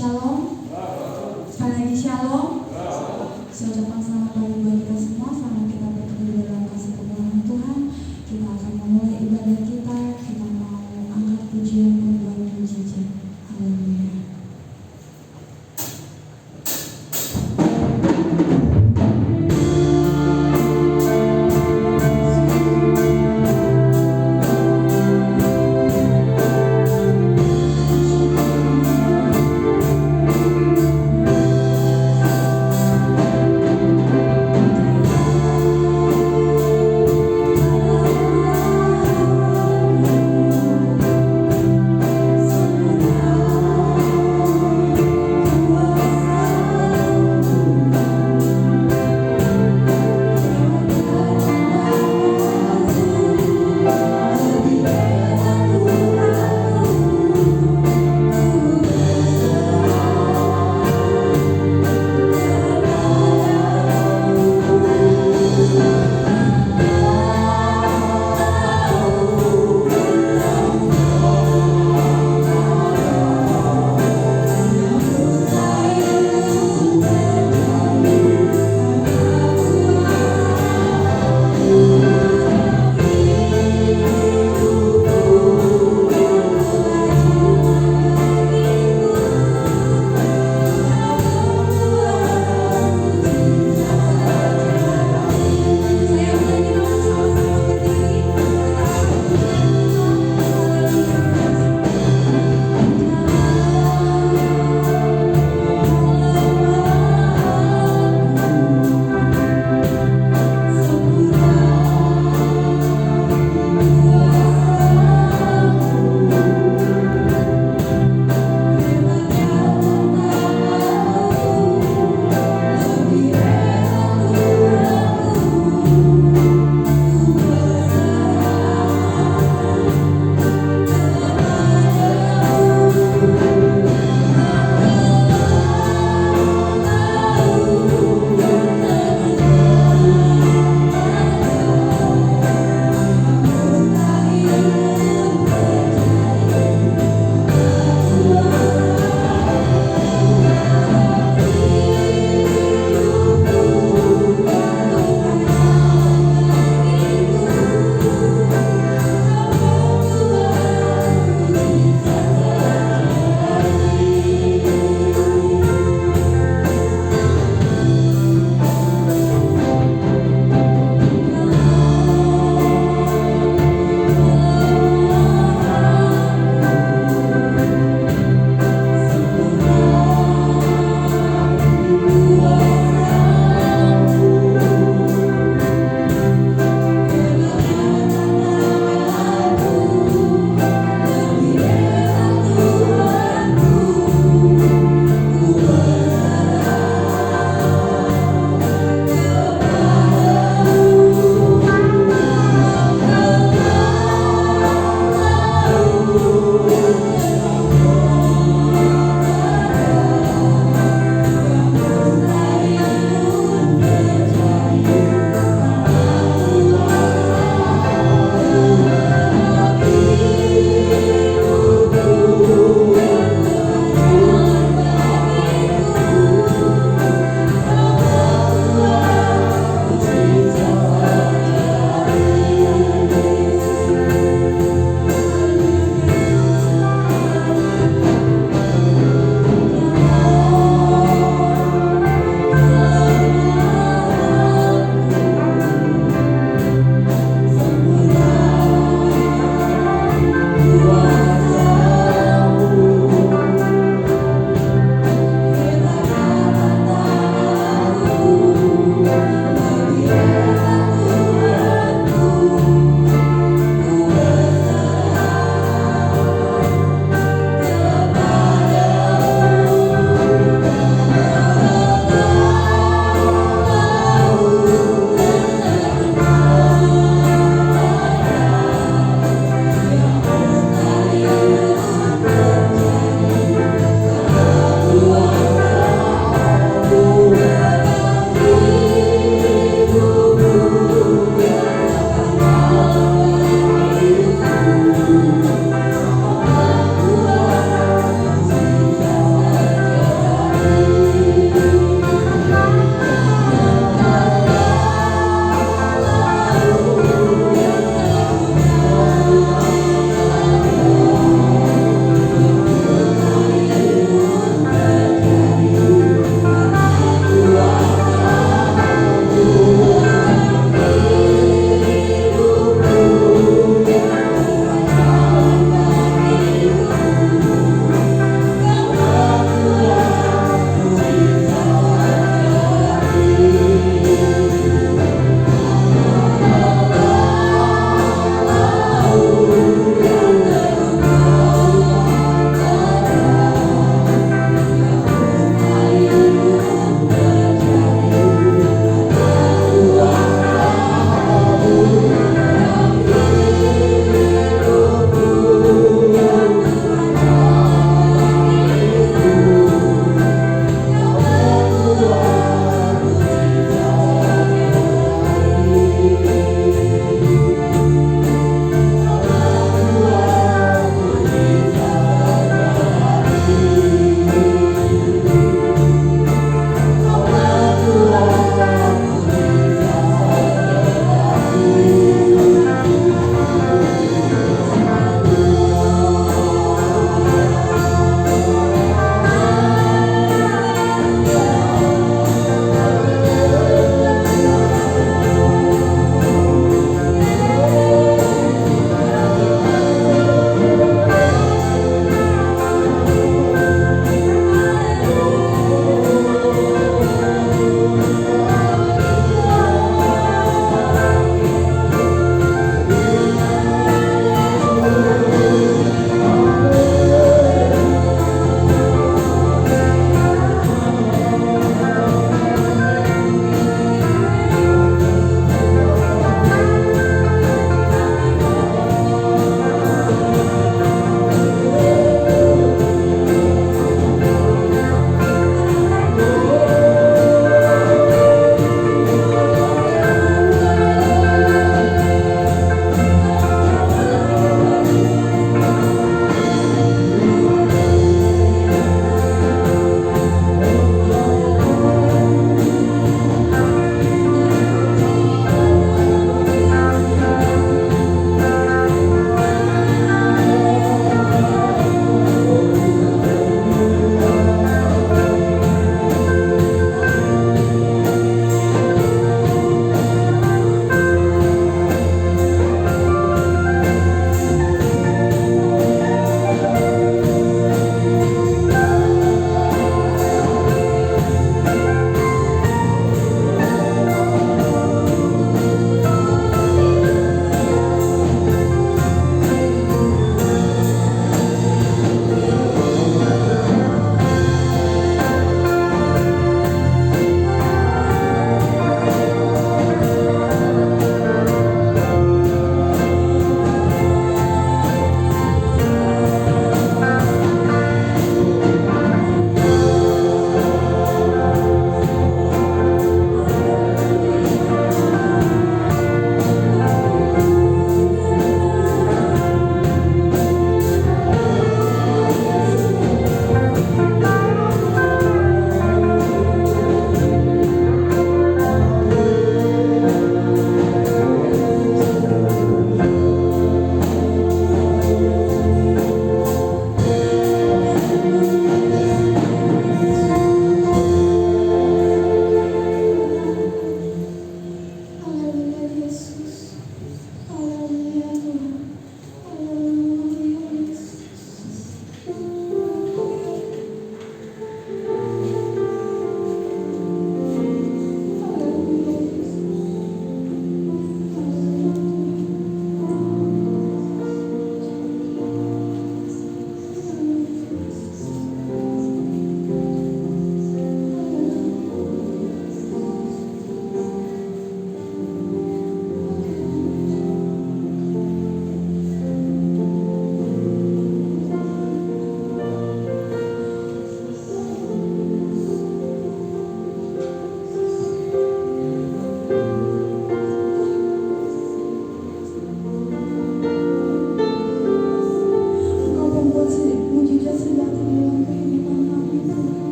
Shalom. Sekali lagi shalom. Saya ucapkan selamat pagi buat kita semua. Selamat kita bertemu dalam kasih kemuliaan Tuhan. Kita akan memulai ibadah kita. Kita mau angkat pujian buat puji. Haleluya.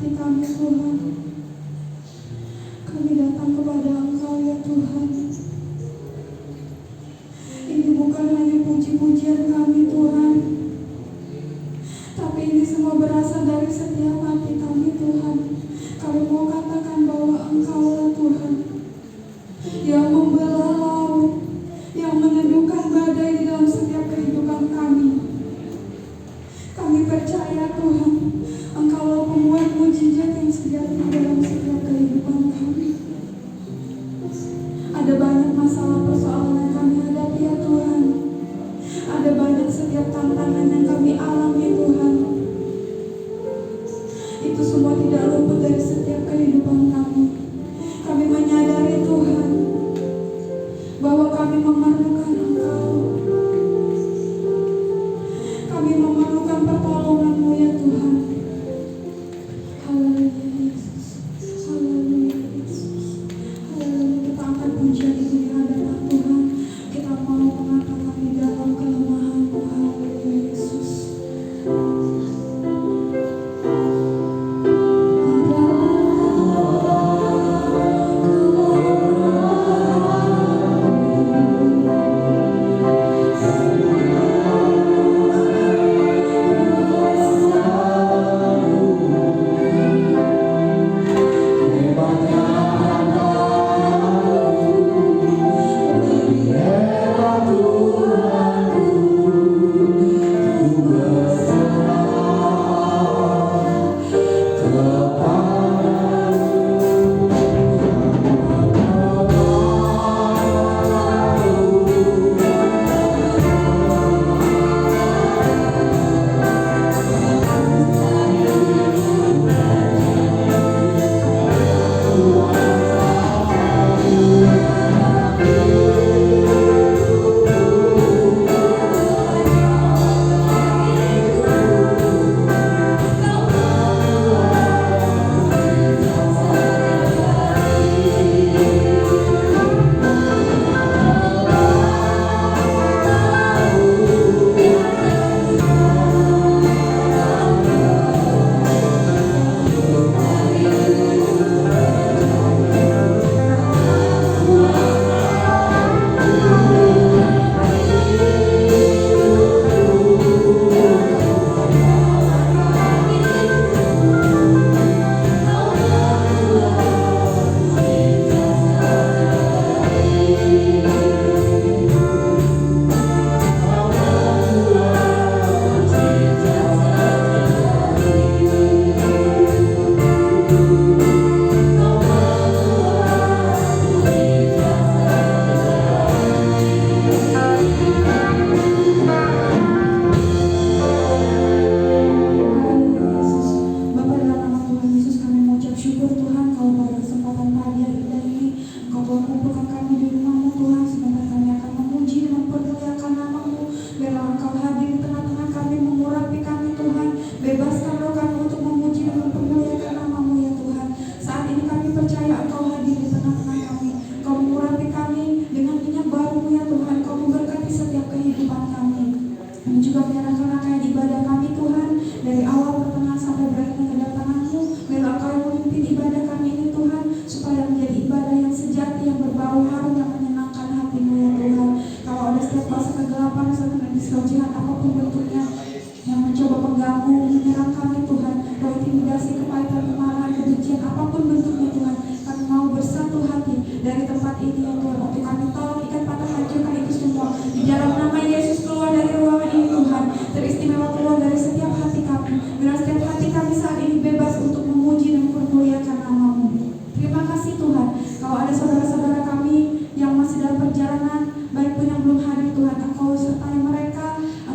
hati kami Tuhan. Kami datang kepada Engkau ya Tuhan. Ini bukan hanya puji-pujian kami Tuhan, tapi ini semua berasal dari setiap hati kami Tuhan. Kami mau katakan bahwa Engkaulah Tuhan yang membelah laut, yang meneduhkan badai di dalam setiap kehidupan kami. Kami percaya Tuhan, Engkaulah pembuat mujizat yang sejati dalam setiap kehidupan kami. Ada banyak masalah persoalan yang kami hadapi ya Tuhan. Ada banyak setiap tantangan yang kami alami Tuhan. Itu semua tidak luput dari setiap kehidupan kami. Kami menyadari Tuhan bahwa kami memerlukan Engkau. Kami memerlukan pertolongan-Mu ya Tuhan. Haleluya Yesus. Haleluya Yesus. Haleluya. Kita angkat pujian ini di hadapan Tuhan. Kita mau mengatakan di dalam kelemahan-Mu. Haleluya Yesus.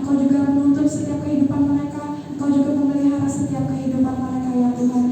Engkau juga menuntun setiap kehidupan mereka. Engkau juga memelihara setiap kehidupan mereka ya Tuhan.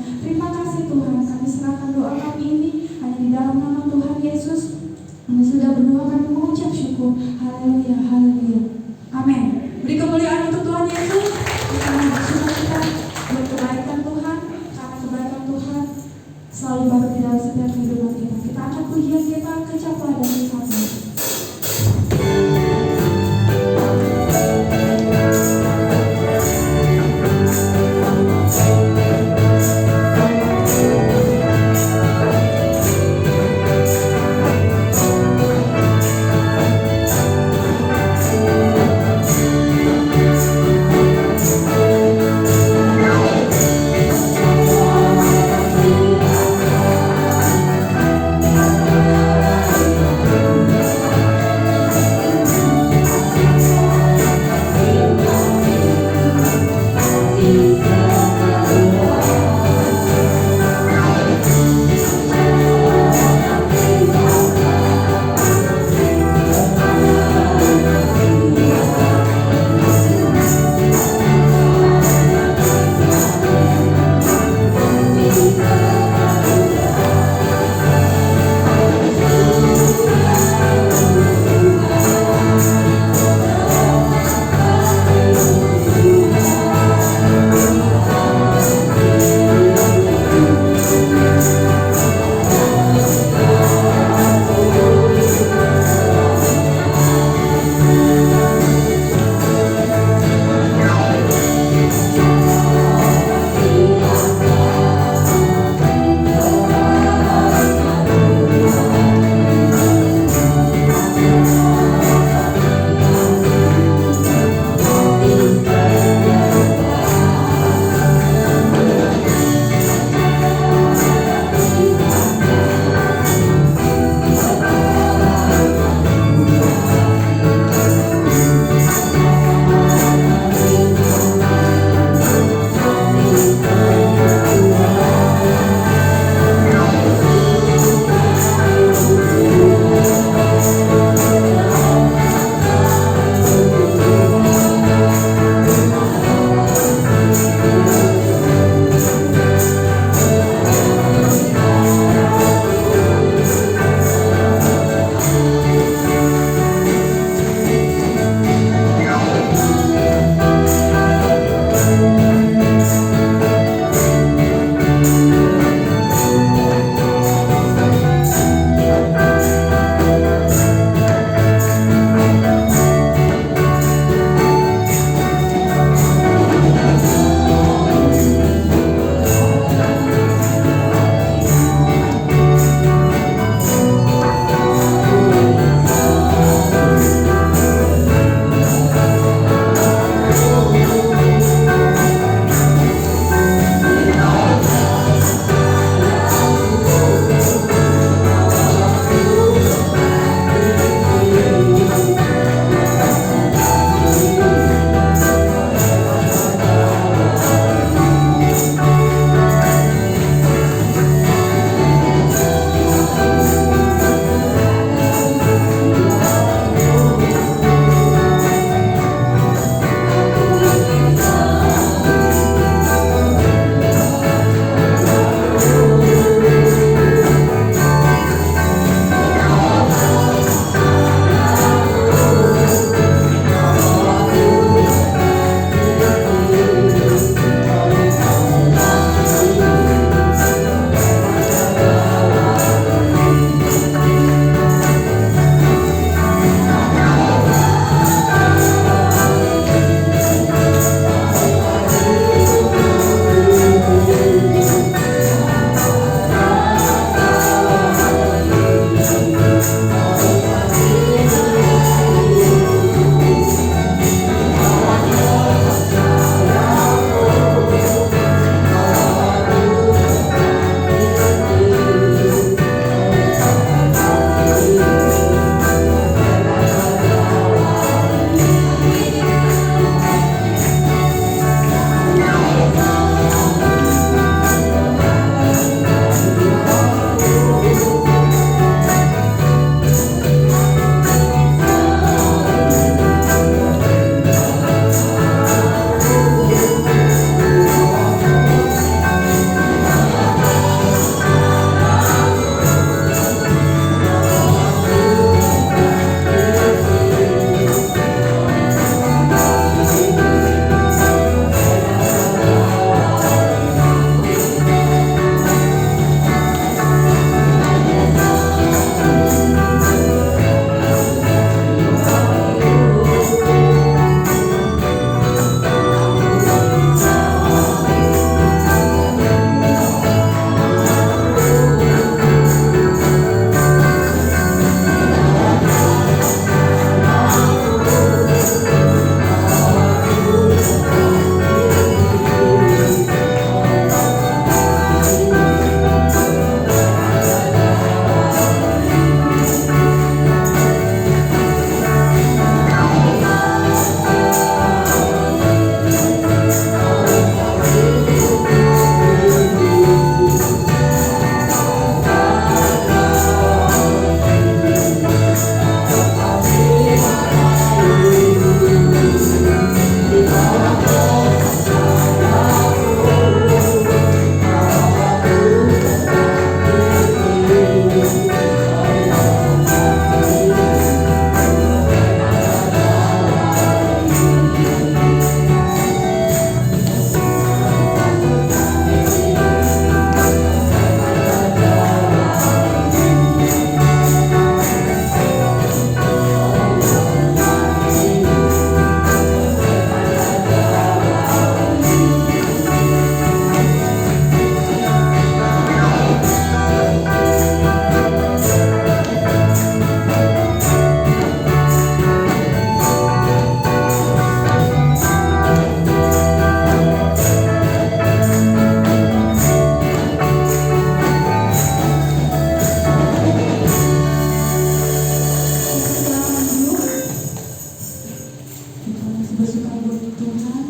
Kita masih bersuka buat Tuhan.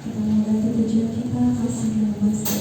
Kita mau ganti pujian kita, kasih bahasa.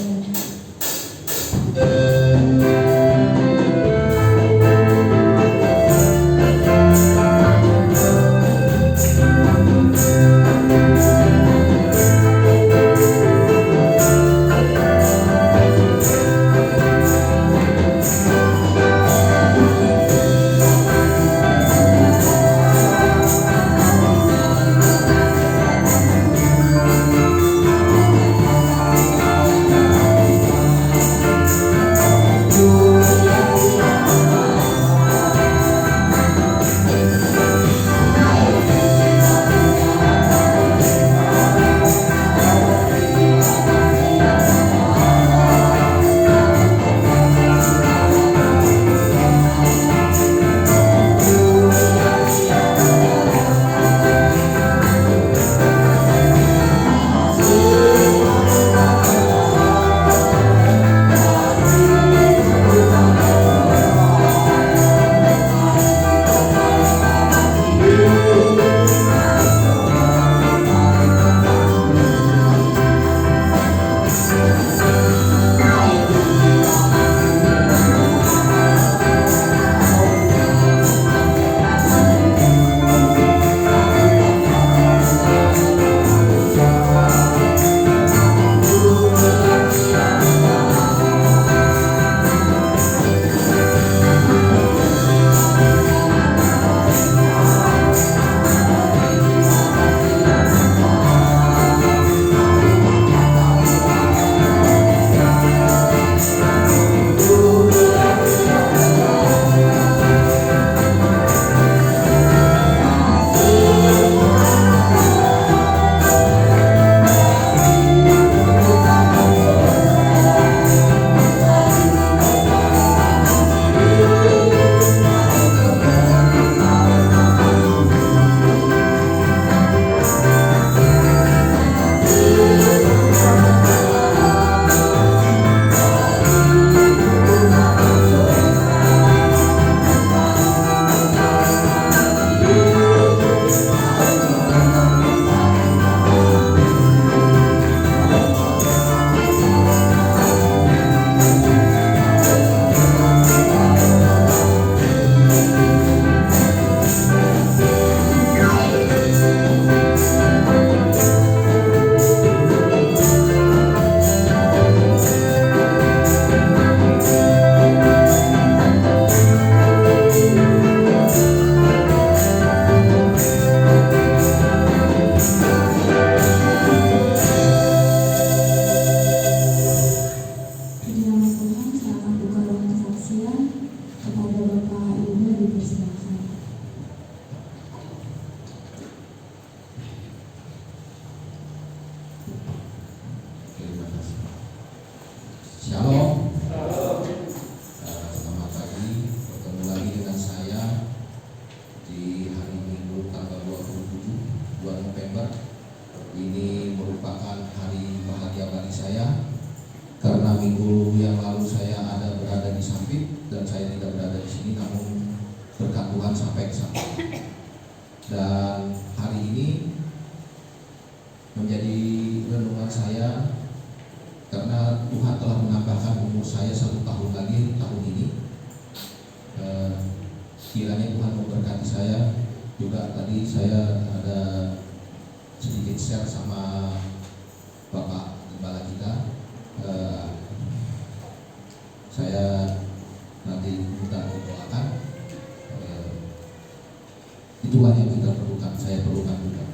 Itulah yang kita perlukan, saya perlukan juga.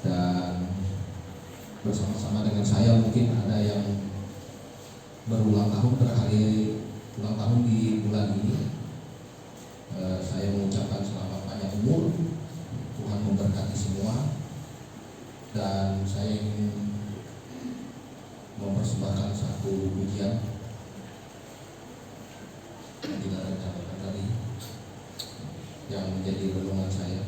Dan bersama-sama dengan saya mungkin ada yang berulang tahun, berkali ulang tahun di bulan ini. Saya mengucapkan selamat panjang umur, Tuhan memberkati semua. Dan saya ingin mempersembahkan satu pujian yang kita rencanakan tadi, yang menjadi renungan saya.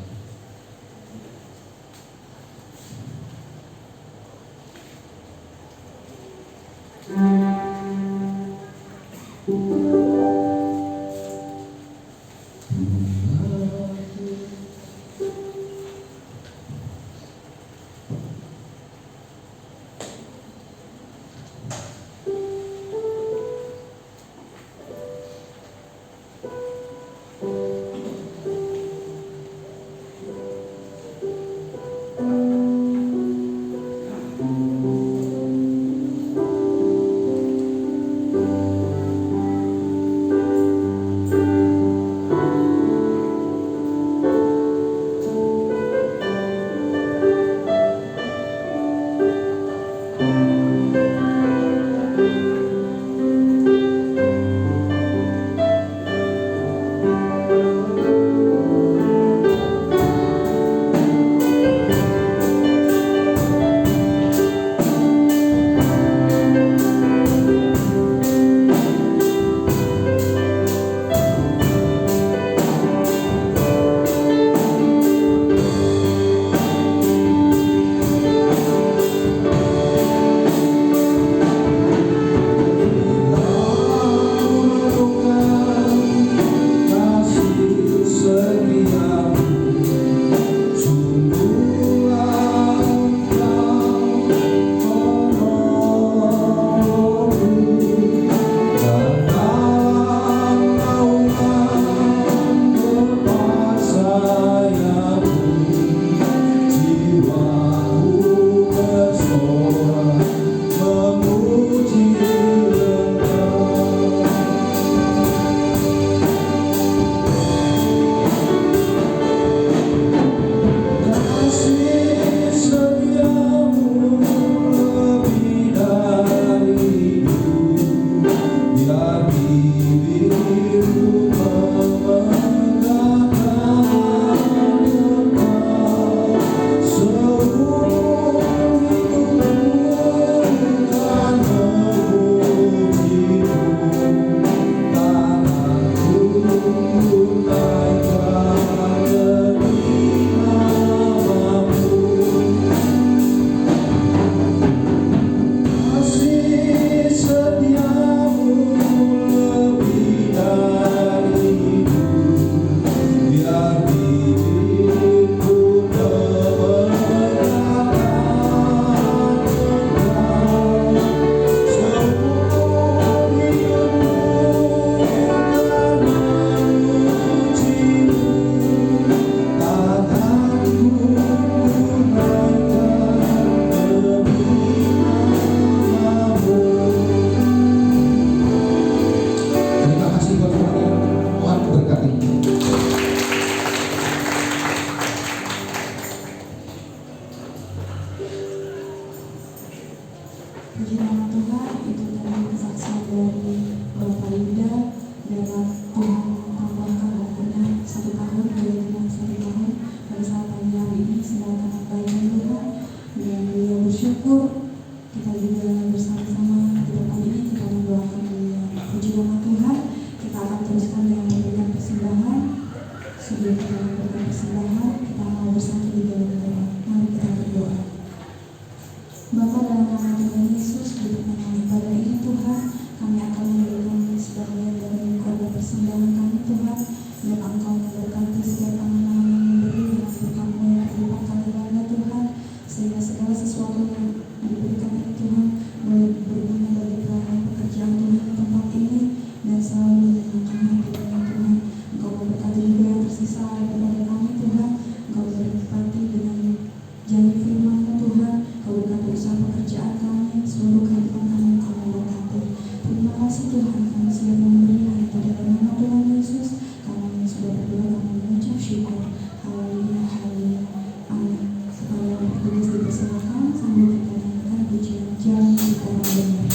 Puji nama Tuhan, itu tadi kesaksian dari Bapak Yuda. Biarlah Tuhan tambahkan umurnya 1 tahun, beliau genap 1 tahun pada saat pagi hari ini, semua karena kebaikan Tuhan. Dan beliau bersyukur, kita juga bersama-sama di depan ini kita mendoakan beliau. Puji nama Tuhan, kita akan teruskan dengan memberikan persembahan. Sebelum kita memberikan persembahan, kita mau bersatu di dalam doa. Mari kita berdoa. Bapa, dalam nama Tuhan Yesus, di tengah ibadah ini Tuhan, kami akan memberikan sebagian dari korban persembahan kami Tuhan. Dan Engkau memberkati setiap tangan yang memberi dengan berkat-Mu yang berlipat kali ganda Tuhan, sehingga segala sesuatu yang diberikan ini Tuhan boleh berguna bagi pelayanan pekerjaan Tuhan di tempat ini dan selalu menyenangkan hati Tuhan. Engkau memberkati juga yang tersisa daripada kami Tuhan. Engkau berkati dengan janji firman-Mu Tuhan. Engkau berkati usaha pekerjaan kami, seluruh kehidupan kami Engkau memberkati. Terima kasih Tuhan, kami siap memberi hanya pada nama Tuhan Yesus. Kami sudah berdoa, kami mengucap syukur. Haleluya, haleluya, amin. Supaya petugas dipersilakan sambil kita nyanyikan pujian Jalan di Orang Benar.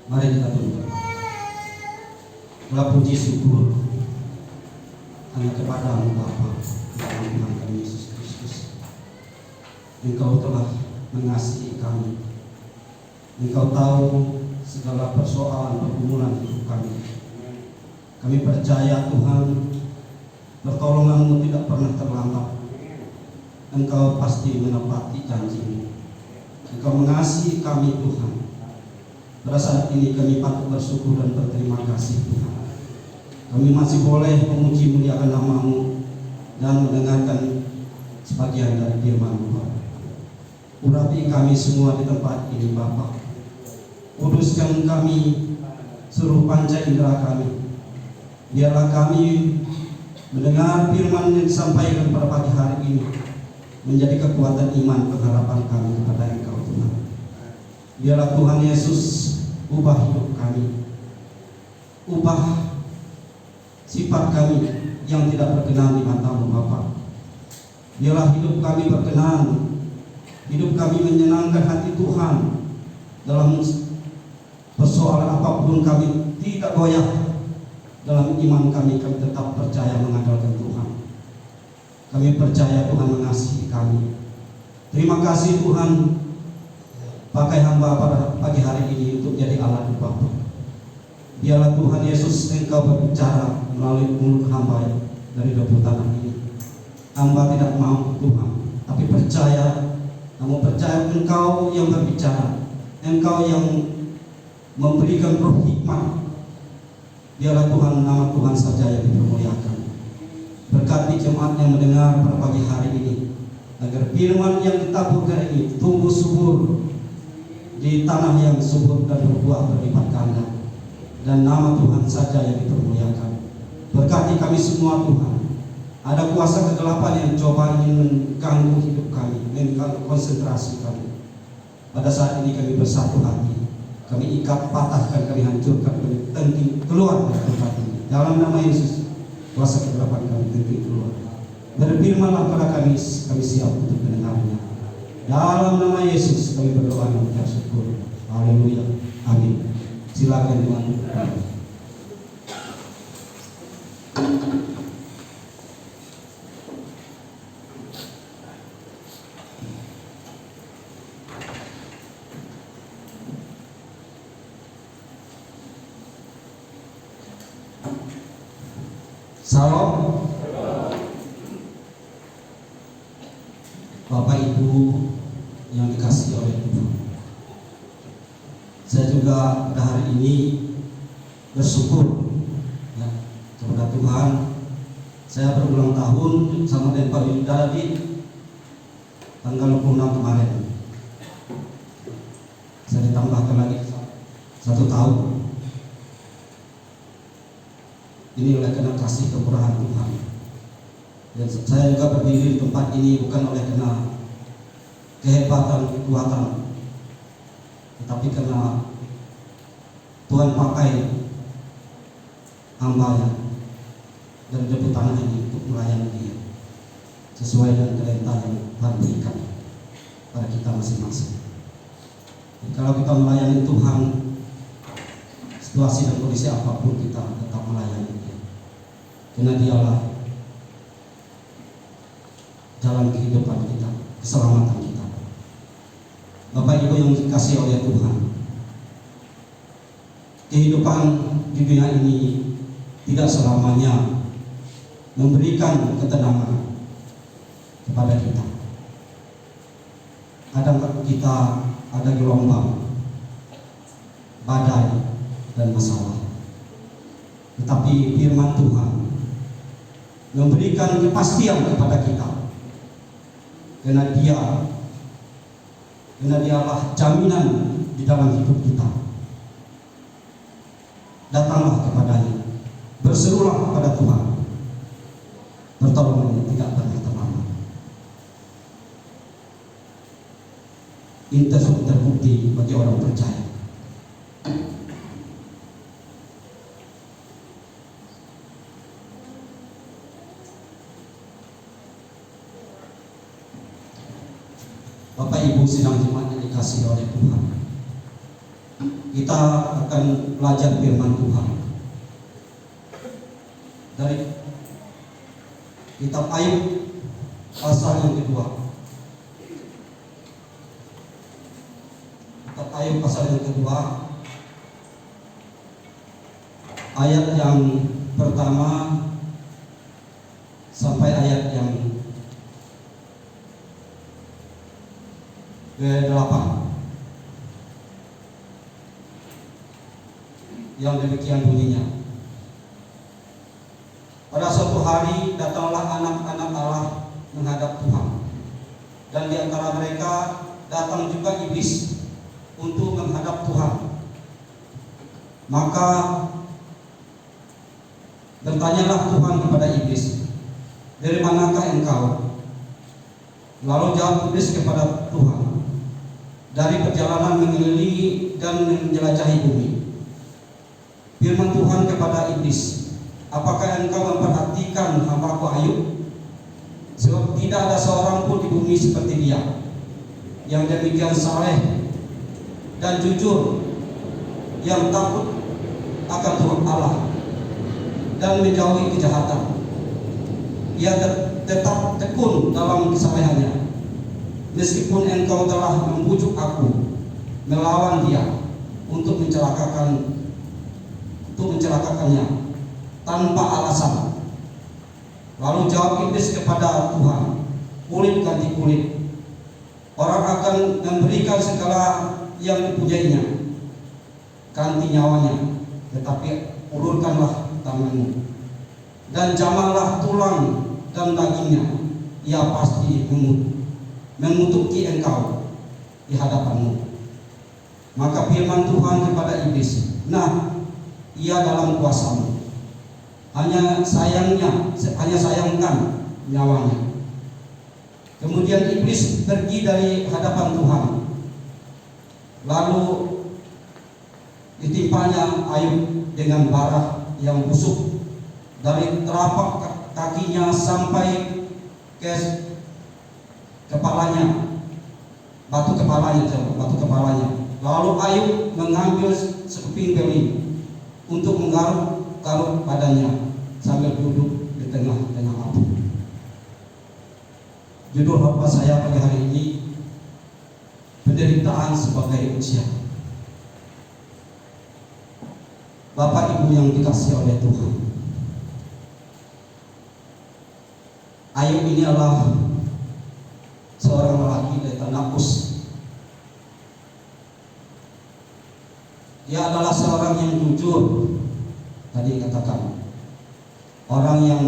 Mari kita tunduk. Telah puji syukur hanya kepadamu Bapa, dalam Tuhan kami Yesus Kristus. Engkau telah mengasihi kami. Engkau tahu segala persoalan pergumulan hidup kami. Kami percaya Tuhan, pertolongan-Mu tidak pernah terlambat. Engkau pasti menepati janji-Mu. Engkau mengasihi kami Tuhan. Pada saat ini kami patut bersyukur dan berterima kasih Tuhan. Kami masih boleh memuji muliakan nama-Mu dan mendengarkan sebagian dari firman-Mu. Urapi kami semua di tempat ini Bapa. Kuduskan kami seluruh panca indera kami. Biarlah kami mendengar firman yang disampaikan pada pagi hari ini menjadi kekuatan iman pengharapan kami kepada Engkau Tuhan. Biarlah Tuhan Yesus ubah hidup kami, ubah sifat kami yang tidak berkenan di mata-Mu Bapa. Biarlah hidup kami berkenan, hidup kami menyenangkan hati Tuhan. Dalam persoalan apapun kami tidak goyah. Dalam iman kami tetap percaya mengandalkan Tuhan. Kami percaya Tuhan mengasihi kami. Terima kasih Tuhan, pakai hamba pada pagi hari ini untuk jadi alat Bapa. Biarlah Tuhan Yesus Engkau berbicara melalui mulut hamba dari debu tanah ini. Hamba tidak mau Tuhan, tapi percaya, namun percaya Engkau yang berbicara, Engkau yang memberikan roh hikmat. Biarlah Tuhan, nama Tuhan saja yang dipermuliakan. Berkati jemaat yang mendengar pada pagi hari ini, agar firman yang ditaburkan ini tumbuh subur di tanah yang subur dan berbuah berlipat ganda, dan nama Tuhan saja yang dipermuliakan. Berkati kami semua Tuhan. Ada kuasa kegelapan yang coba ingin mengganggu hidup kami, mengganggu konsentrasi kami. Pada saat ini kami bersatu hati. Kami ikat, patahkan, kami hancurkan, kami tengking keluar dari tempat ini. Dalam nama Yesus, kuasa kegelapan kami tengking keluar. Berfirmanlah pada kami siap untuk mendengarnya. Dalam nama Yesus kami berdoa dan mengucap syukur. Haleluya. Amin. Silakan Tuhan. Salam. Bapak Ibu yang dikasihi oleh Tuhan, saya juga pada hari ini bersyukur ya, kepada Tuhan. Saya berulang tahun sama dengan Pak Yuda di tanggal 26 kemarin. Saya ditambahkan lagi 1 tahun. Ini oleh karena kasih kemurahan Tuhan. Dan saya juga berdiri di tempat ini bukan oleh karena kehebatan kekuatan, tetapi karena Tuhan pakai hamba-Nya dari debu tanah ini untuk melayani Dia sesuai dengan talenta yang Tuhan berikan pada kita masing-masing. Dan kalau kita melayani Tuhan, situasi dan kondisi apapun kita tetap melayani Dia, karena Dialah jalan kehidupan kita, keselamatan kita. Bapak Ibu yang dikasihi oleh Tuhan, kehidupan di dunia ini tidak selamanya memberikan ketenangan kepada kita. Kadang kita ada gelombang, badai, dan masalah. Tetapi firman Tuhan memberikan kepastian kepada kita, karena Dialah jaminan di dalam hidup kita. Datanglah kepada-Nya, berserulah kepada Tuhan, pertolongan tidak pernah terlambat. Ini terbukti bagi orang percaya. Bapak Ibu sidang jemaat yang dikasihi oleh Tuhan, kita akan belajar firman Tuhan dari kitab Ayub pasal yang kedua. Kitab Ayub pasal yang kedua, ayat yang pertama sampai ayat yang ke-8, yang demikian bunyinya. Pada suatu hari datanglah anak-anak Allah menghadap Tuhan, dan di antara mereka datang juga iblis untuk menghadap Tuhan. Maka bertanyalah Tuhan kepada iblis, "Dari manakah engkau?" Lalu jawab iblis kepada Tuhan, "Dari perjalanan mengelilingi dan menjelajahi bumi." Firman Tuhan kepada iblis, "Apakah engkau memperhatikan hamba-Ku Ayub? Sebab tidak ada seorang pun di bumi seperti dia, yang demikian saleh dan jujur, yang takut akan Tuhan Allah dan menjauhi kejahatan. Ia tetap tekun dalam kesalehannya. Meskipun engkau telah membujuk aku melawan dia untuk mencelakakannya tanpa alasan." Lalu jawab iblis kepada Tuhan, "Kulit ganti kulit. Orang akan memberikan segala yang dipunyainya ganti nyawanya, tetapi ulurkanlah tanganmu dan jamahlah tulang dan dagingnya. Ia pasti mengutuki engkau di hadapanmu." Maka firman Tuhan kepada iblis, "Nah, ia dalam kuasamu. Hanya sayangkan nyawanya." Kemudian iblis pergi dari hadapan Tuhan. Lalu ditimpanya Ayub dengan bara yang busuk dari telapak kakinya sampai ke kepalanya, batu kepalanya. Lalu Ayub mengambil sekeping beli untuk menggaruk badannya sambil duduk di tengah-tengah api. Judul khotbah saya pada hari ini, penderitaan sebagai ujian. Bapak Ibu yang dikasihi oleh Tuhan, Ayub ini adalah seorang lelaki dari tanah Uz. Dia adalah seorang yang jujur. Tadi katakan, orang yang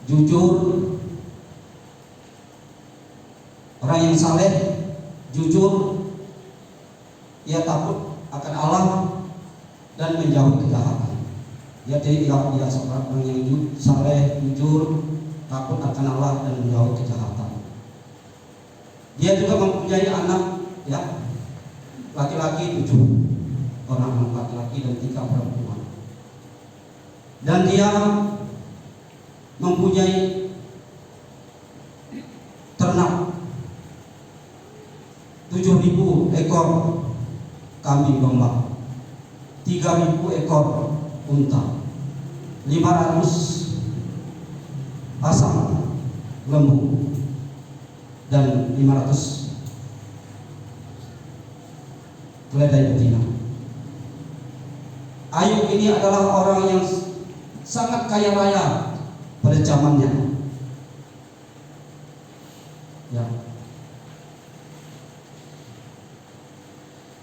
jujur, orang yang saleh, jujur, ia takut akan Allah dan menjauhi kejahatan. Dia seorang yang saleh, jujur, takut akan Allah dan menjauhi kejahatan. Dia juga mempunyai anak, laki-laki 7 orang, laki-laki dan 3 perempuan. Dan dia mempunyai ternak 7.000 ekor kambing domba, 3.000 ekor unta, 500 pasang lembu, dan 500 keledai betina. Ayub ini adalah orang yang sangat kaya raya pada zamannya.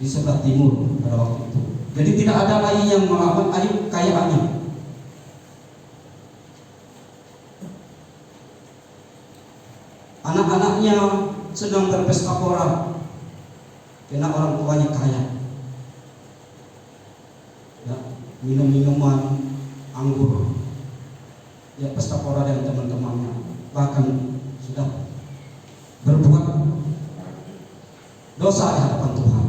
Di sebelah timur pada waktu itu. Jadi tidak ada lagi yang melawan Ayub kayaannya. Anak-anaknya sedang berpesta pora karena orang tuanya kaya. Minum-minuman anggur, pesta pora dengan teman-temannya, bahkan sudah berbuat dosa di hadapan Tuhan.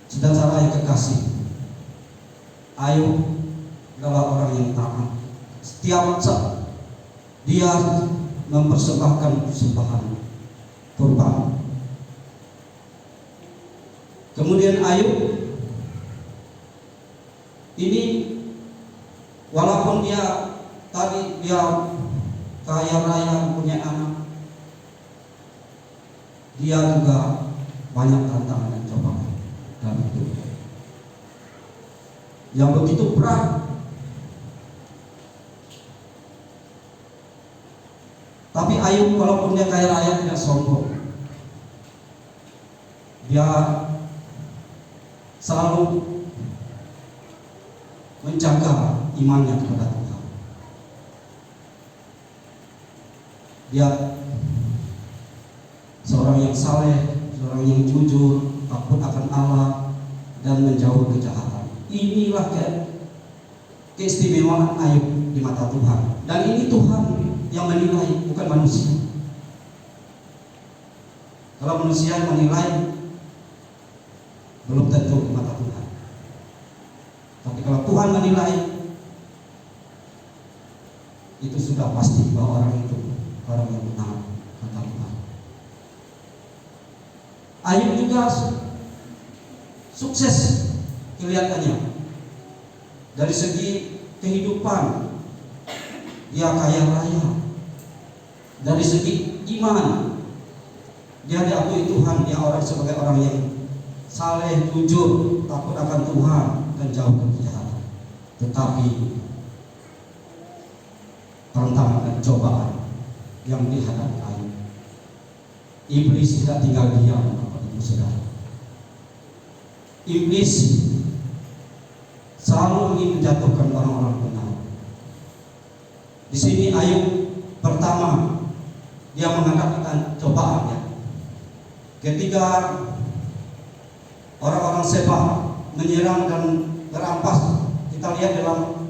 Saudara yang kekasih, Ayub adalah orang yang taat. Setiap saat dia mempersembahkan persembahan kurban. Kemudian Ayub ini walaupun dia kaya raya, punya anak, dia juga banyak tantangan dan cobaan dalam hidupnya yang begitu berat. Tapi Ayub walaupun dia kaya raya tidak sombong. Dia selalu menjaga imannya kepada Tuhan. Dia seorang yang saleh, seorang yang jujur, takut akan Allah, dan menjauh kejahatan. Inilah keistimewaan Ayub di mata Tuhan. Dan ini Tuhan yang menilai, bukan manusia. Kalau manusia yang menilai, belum tentu di mata Tuhan. Tapi kalau Tuhan menilai, itu sudah pasti bahwa orang itu orang yang benar, kata Tuhan. Ayub juga sukses kelihatannya dari segi kehidupan. Dia kaya raya. Dari segi iman, dia diakui Tuhan, dia orang sebagai orang yang saleh, jujur, takut akan Tuhan, dan jauh dari kejahatan. Tetapi tantangan dan cobaan yang dihadapi Ayub, iblis tidak tinggal diam, Bapak Ibu Saudara. Iblis selalu ingin menjatuhkan orang-orang benar. Di sini Ayub pertama dia menghadapi cobaan, ya. Ketika orang-orang Seba menyerang dan merampas, kita lihat dalam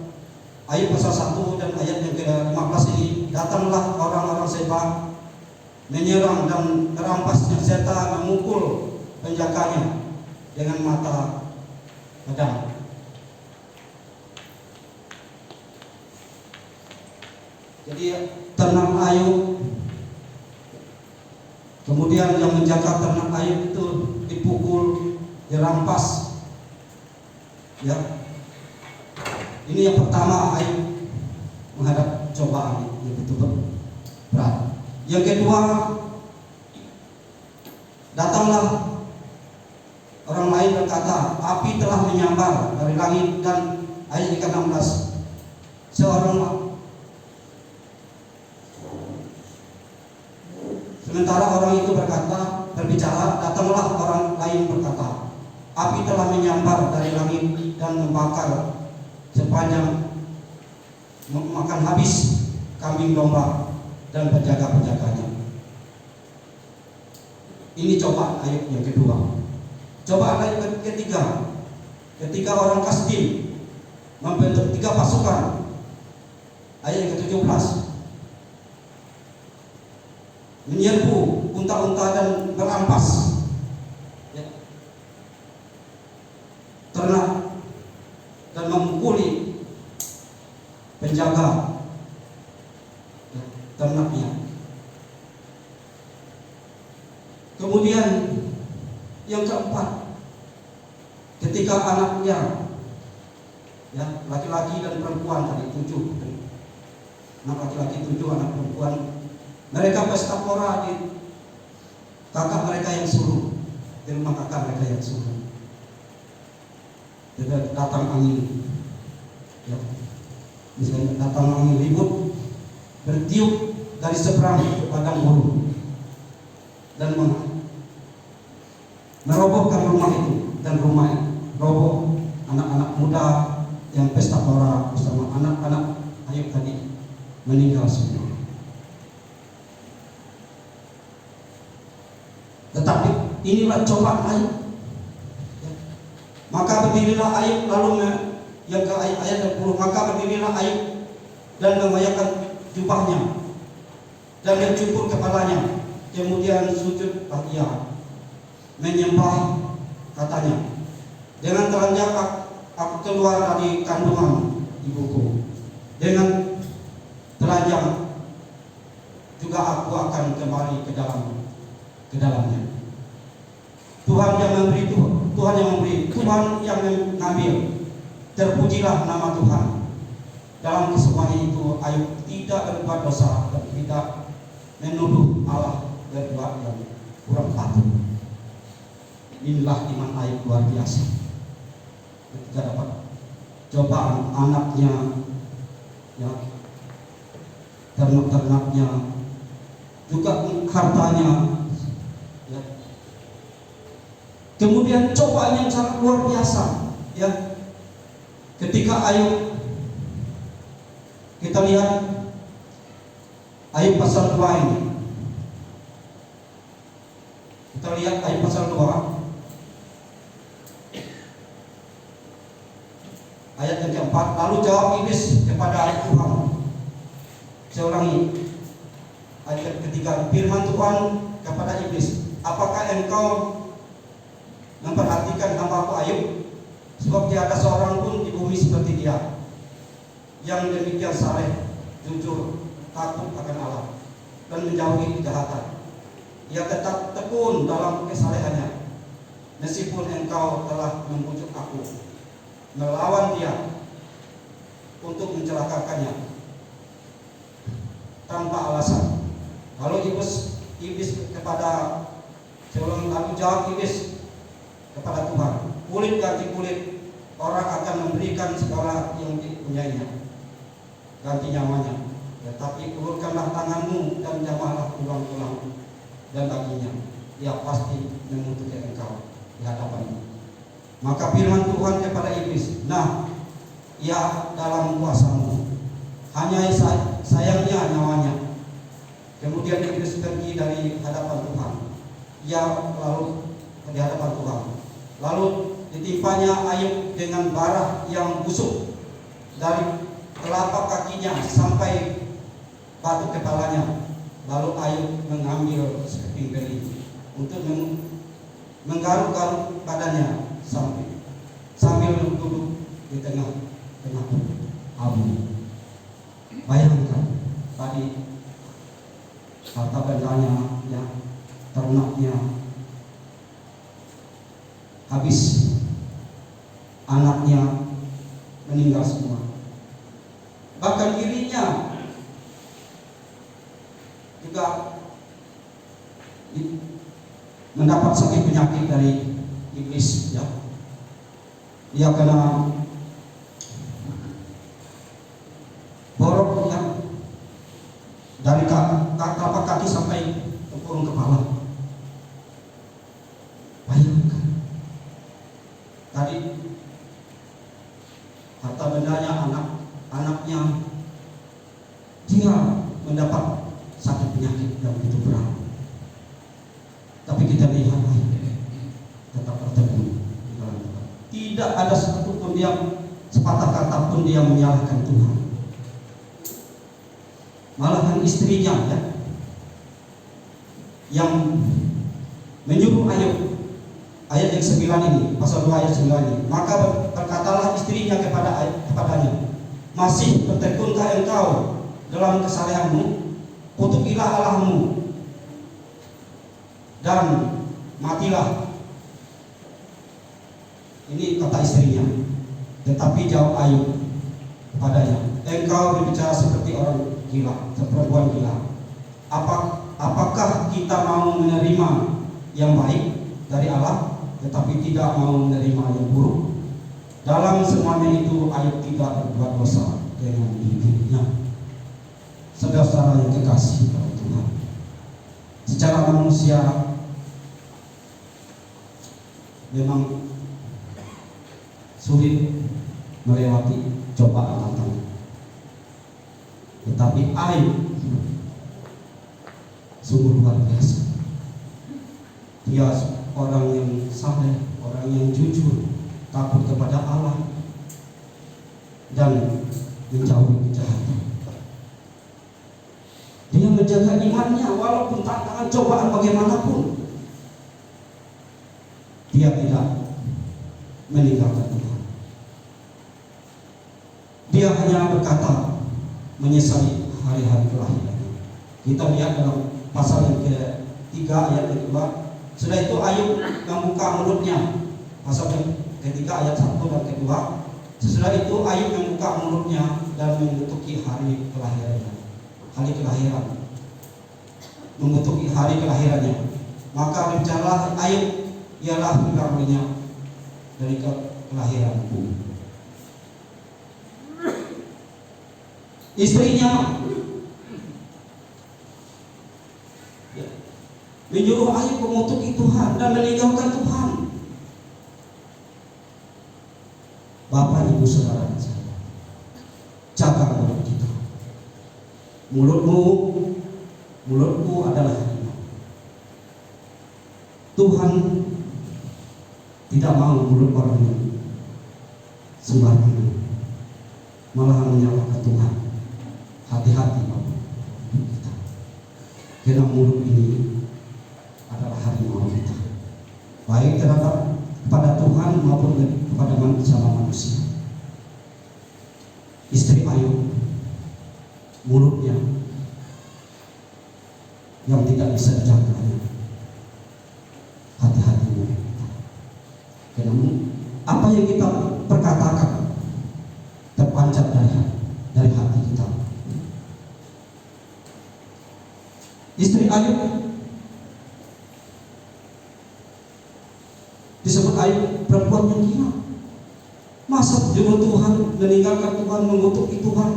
Ayub pasal 1 dan ayat yang ke-15 ini, datanglah orang-orang Seba menyerang dan merampasnya serta memukul penjaganya dengan mata pedang. Jadi ternak Ayub, kemudian yang menjaga ternak Ayub itu dipukul, dirampas, ya. Ini yang pertama Ayub menghadap cobaan yang begitu berat. Yang kedua, datanglah orang lain berkata, api telah menyambar dari langit, dan ayat 16, sementara orang itu berbicara, datanglah orang lain berkata, api telah menyambar dari langit dan membakar sepanjang, makan habis kambing domba dan penjaga-penjaganya. Ini cobaan Ayub yang kedua. Cobaan Ayub ketiga, ketika orang Kasdim membentuk 3 pasukan, ayat yang ke-17, menyerbu unta-unta dan merampas, ya, ternak dan memukuli penjaga, ya, ternaknya. Kemudian yang keempat, ketika anaknya, ya, laki-laki dan perempuan, tadi 7 anak laki-laki, 7 anak perempuan, mereka pesta pora di kakak mereka yang suruh, di rumah kakak mereka yang suruh. Jadi datang angin, ya, misalnya datang angin ribut, bertiup dari seberang padang gurun dan merobohkan rumah itu, dan rumah itu roboh. Anak-anak muda yang pesta pora bersama anak-anak Ayub tadi meninggal semua. Tetapi inilah cobaan Ayub, ya. Maka berdirilah Ayub, lalu yang ke ayat 20, maka berdirilah Ayub dan mengoyakkan jubahnya dan mencukur kepalanya, kemudian sujud ia menyembah, katanya, dengan telanjang aku keluar dari kandungan ibuku, dengan telanjang juga aku akan kembali ke dalam ke dalamnya. Tuhan yang memberi, Tuhan yang memberi, Tuhan yang mengambil. Terpujilah nama Tuhan. Dalam kesemuanya itu Ayub tidak berbuat dosa dan tidak menuduh Allah berbuat yang kurang patut. Inilah iman Ayub luar biasa. Ketika dapat cobaan anaknya, ya, ternak-ternaknya, juga hartanya, ya. Kemudian cobaan yang sangat luar biasa, ya. Ketika Ayub, kita lihat Ayub pasal 2 ini. Kita lihat Ayub pasal 2 ayat yang keempat. Lalu jawab iblis kepada Tuhan. Saya ulangi ayat ketiga. Firman Tuhan kepada iblis, apakah engkau memperhatikan hamba-Ku Ayub? Sebab tiada seorang pun di bumi seperti dia, yang demikian saleh, jujur, takut akan Allah, dan menjauhi kejahatan. Ia tetap tekun dalam kesalehannya, meskipun engkau telah membujuk aku melawan dia untuk mencelakakannya tanpa alasan. Lalu iblis kepada, lalu jawab iblis kepada Tuhan, kulit ganti kulit, orang akan memberikan segala yang dipunyainya ganti nyawanya. Tetapi ulurkanlah tanganmu dan jamahlah tulang-tulang dan dagingnya, ia pasti mengutuk engkau di hadapanmu. Maka firman Tuhan kepada iblis, nah, ia dalam kuasamu, hanya sayangnya nyawanya. Kemudian iblis pergi dari hadapan Tuhan. Ia lalu di hadapan Tuhan. Lalu ditimpanya Ayub dengan bara yang busuk dari telapak kakinya sampai batu kepalanya. Lalu Ayub mengambil sekeping beli untuk menggaruk-garuk badannya sambil duduk di tengah-tengah abu. Bayangkan tadi harta bendanya, ya, ternaknya habis, anaknya meninggal semua, bahkan dirinya juga mendapat sakit penyakit dari iblis, ya. Dia kena borok, ya, dari telapak kaki sampai tempurung kepala. Bayangkan tadi harta bendanya, anaknya, dia mendapat sakit penyakit yang begitu berat. Tapi kita lihat tetap berteguh di dalam Tuhan. Tidak ada satupun dia, sepatah kata pun dia menyalahkan Tuhan. Malahan istrinya, ya, yang menyuruh Ayub, ayat yang 9 ini, pasal 2 ayat 9 ini. Maka berkatalah istrinya kepadanya, masih bertekunkah engkau dalam kesalehanmu? Kutukilah Allahmu dan matilah. Ini kata istrinya. Tetapi jawab Ayub kepadanya, engkau berbicara seperti orang gila, perempuan gila. Apakah kita mau menerima yang baik dari Allah, tetapi tidak mau menerima yang buruk? Dalam semuanya itu Ayub tidak berbuat dosa dengan bibirnya. Saudara yang kekasih dalam Tuhan, secara manusia memang sulit melewati cobaan tantangan. Tetapi Ayub sungguh luar biasa. Dia orang yang saleh, orang yang jujur, takut kepada Allah, dan menjauhi kejahatan. Dia menjaga imannya walaupun tantangan cobaan bagaimanapun. Dia tidak meninggalkan Tuhan. Dia hanya berkata menyesali hari-hari kelahirannya. Kita lihat dalam pasal yang 3 ayat kedua. Sudah itu Ayub membuka mulutnya. Pasal ketiga ayat 1 dan kedua. Sesudah itu Ayub membuka mulutnya dan mengutuki hari kelahirannya. Hari kelahiran. Mengutuki hari kelahirannya. Maka berbicara Ayub, ialah kami dari kelahiranku. Istrinya menyuruh Ayub mengutuki Tuhan dan meninggalkan Tuhan. Bapak, Ibu, saudara saya, jaga mulut kita. Mulutmu adalah harimau. Tuhan tidak mau mulut orang yang sembarangan, malah menyalahkan Tuhan. Hati-hati Bapak kita, karena mulut ini adalah harimau kita, baik terhadap kepada Tuhan maupun kepada sama manusia. Istri Ayub, mulutnya yang tidak bisa dijaga. Hati-hati mulut kita, karena apa yang kita perkatakan terpancar dari hati kita. Istri Ayub disebut Ayub perempuan yang gila. Masa juru Tuhan meninggalkan Tuhan, mengutuki Tuhan.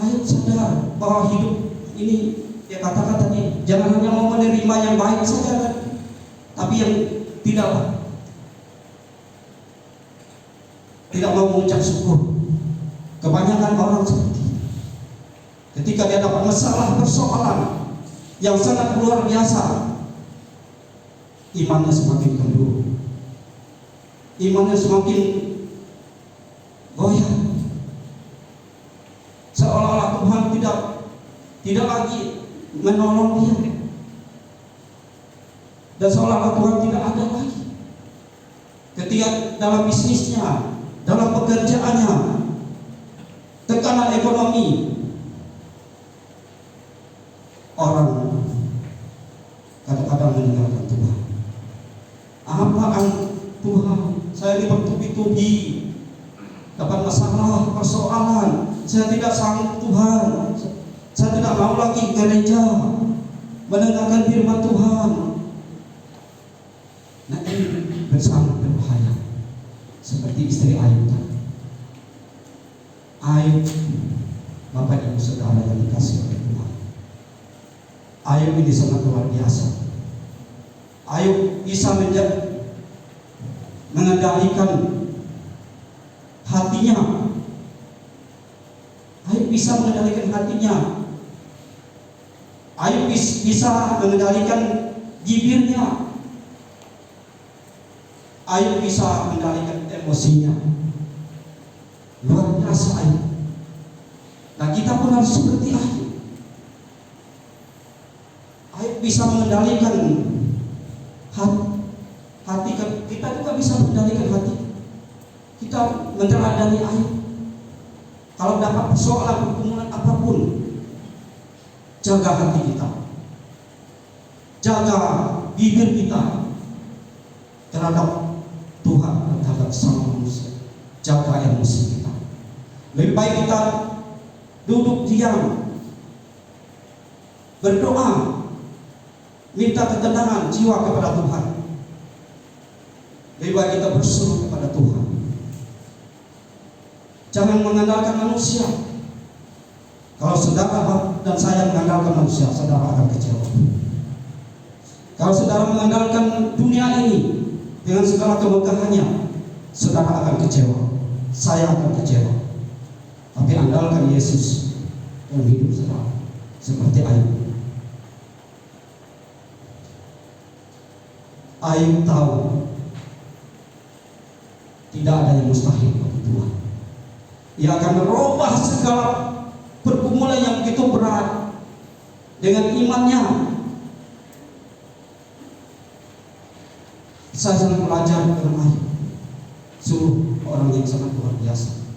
Ayub sadar bahwa hidup ini, ya kata-kata tadi, jangan hanya mau menerima yang baik saja, tapi yang tidak mau mengucap syukur. Kebanyakan orang seperti itu. Ketika dia dapat masalah, persoalan yang sangat luar biasa, imannya semakin kendor, imannya semakin goyah, seolah-olah Tuhan tidak lagi menolong dia, dan seolah-olah Tuhan tidak ada lagi. Ketika dalam bisnisnya, dalam pekerjaannya, tekanan ekonomi, orang kadang-kadang meninggalkan Tuhan. Apaan Tuhan, saya ini bertubi-tubi, dapat masalah, persoalan, saya tidak sanggup Tuhan, saya tidak mau lagi gereja mendengarkan firman Tuhan. Nah, ini sangat berbahaya, seperti istri Ayub tadi. Ayub, Bapak Ibu saudara yang dikasihi oleh Tuhan, Ayub ini sangat luar biasa. Ayub bisa mengendalikan hatinya. Ayub bisa mengendalikan hatinya. Ayub bisa mengendalikan bibirnya. Ayub bisa mengendalikan emosinya. Luar biasa Ayub. Nah, kita pun harus seperti Ayub. Ayub bisa mengendalikan hati kita, juga bisa mengendalikan hati kita, meneladani Ayub. Kalau dapat persoalan, pergumulan apapun, jaga hati kita, jaga bibir kita terhadap Tuhan dan terhadap sama manusia, jaga emosi kita. Lebih baik kita duduk diam, berdoa, minta ketenangan jiwa kepada Tuhan. Lebih baik kita berseru kepada Tuhan. Jangan mengandalkan manusia. Kalau saudara dan saya mengandalkan manusia, saudara akan kecewa. Kalau saudara mengandalkan dunia ini dengan segala kemegahannya, saudara akan kecewa. Saya akan kecewa. Tapi andalkan Yesus dalam hidup saudara, seperti Ayub. Ayub tahu tidak ada yang mustahil bagi Tuhan. Ia akan merubah segala pergumulan yang begitu berat dengan imannya. Saya sangat belajar dengan Ayub, sungguh orang yang sangat luar biasa.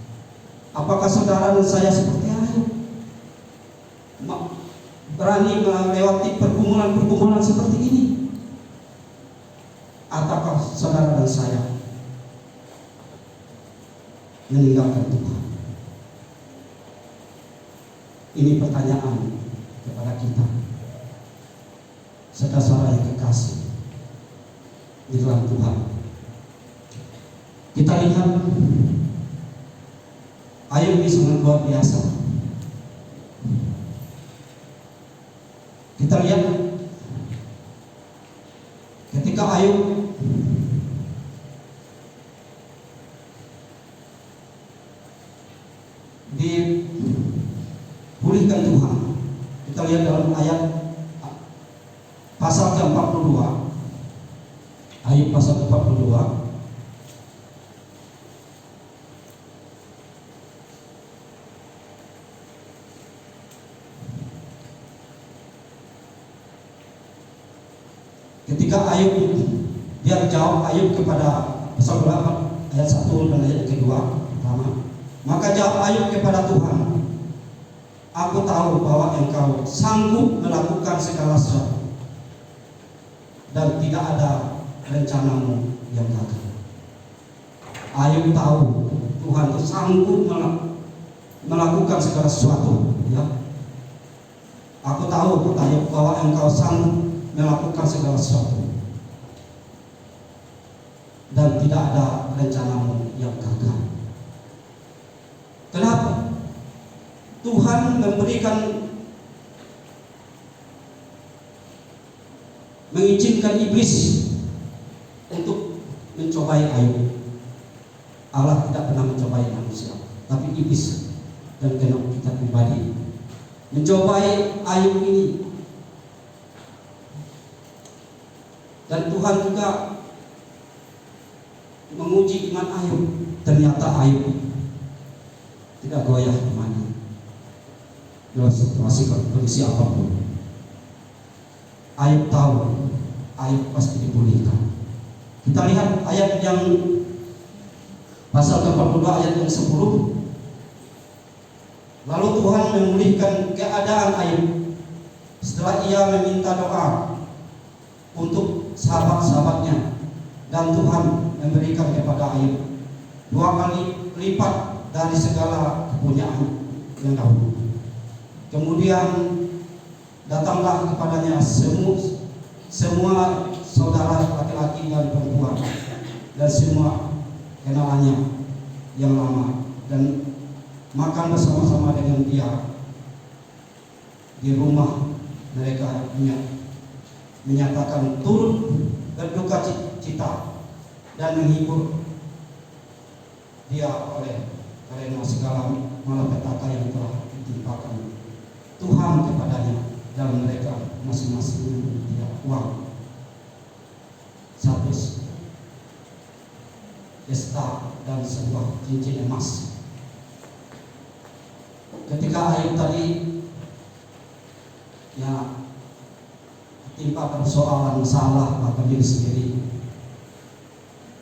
Apakah saudara dan saya seperti Ayub? berani melewati pergumulan-pergumulan seperti ini? Ataukah saudara dan saya meninggalkan Tuhan? Ini pertanyaan kepada kita, saudara yang kekasih di dalam Tuhan. Kita lihat Ayub ini sangat luar biasa. Kita lihat ketika Ayub dipulihkan Tuhan. Kita lihat dalam ayat pasal ke-42, Ayub pasal ke-42. Ketika Ayub, dia jawab Ayub kepada pasal 8 ayat 1 dan ayat kedua pertama. Maka jawab Ayub kepada Tuhan, aku tahu bahwa Engkau sanggup melakukan segala sesuatu dan tidak ada rencanamu yang gagal. Ayub tahu Tuhan itu sanggup melakukan segala sesuatu, ya. Aku tahu kata Ayub bahwa Engkau sanggup melakukan segala sesuatu dan tidak ada rencanamu yang gagal. Kenapa? Tuhan mengizinkan iblis untuk mencobai Ayub. Allah tidak pernah mencobai manusia, tapi iblis dan kita pribadi mencobai Ayub ini. Dan Tuhan juga menguji iman Ayub. Ternyata Ayub tidak goyah imannya dalam situasi kondisi apapun. Ayub tahu Ayub pasti dipulihkan. Kita lihat ayat yang pasal ke-42 ayat yang 10. Lalu Tuhan memulihkan keadaan Ayub setelah ia meminta doa untuk sahabat-sahabatnya, dan Tuhan memberikan kepada Ayub 2 kali lipat dari segala kepunyaan yang dahulu. Kemudian datanglah kepadanya semua saudara laki-laki dan perempuan dan semua kenalannya yang lama, dan makan bersama-sama dengan dia di rumah mereka. Menyatakan turut berduka cita dan menghibur dia karena segala malapetaka yang telah ditimpakan Tuhan kepadanya, dan mereka masing-masing memberi dia uang 1 pesta dan sebuah cincin emas. Ketika Ayub tadi ya timpa persoalan masalah bahkan diri sendiri,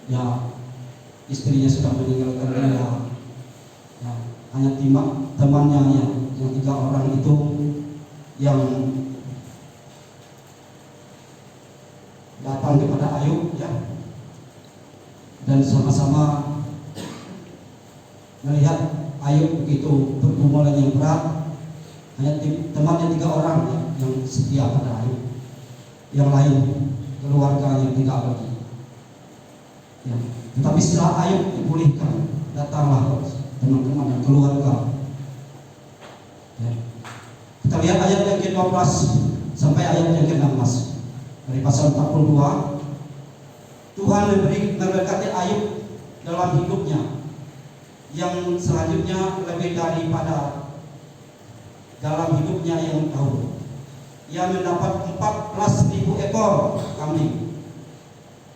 ya istrinya sudah meninggalkan dia, ya, hanya temannya yang 3 orang itu yang datang kepada Ayub, ya, dan sama-sama melihat Ayub begitu pergumulan yang berat. Hanya temannya 3 orang yang setia pada Ayub, yang lain keluarganya tidak lagi. Ya. Tetapi setelah Ayub dipulihkan, datanglah teman-teman dan keluarga. Ya. Kita lihat ayat yang ke-12 sampai ayat yang ke-16 dari pasal 42. Tuhan memberkati Ayub dalam hidupnya yang selanjutnya lebih daripada dalam hidupnya yang dahulu. Ia mendapat 14.000 ekor kambing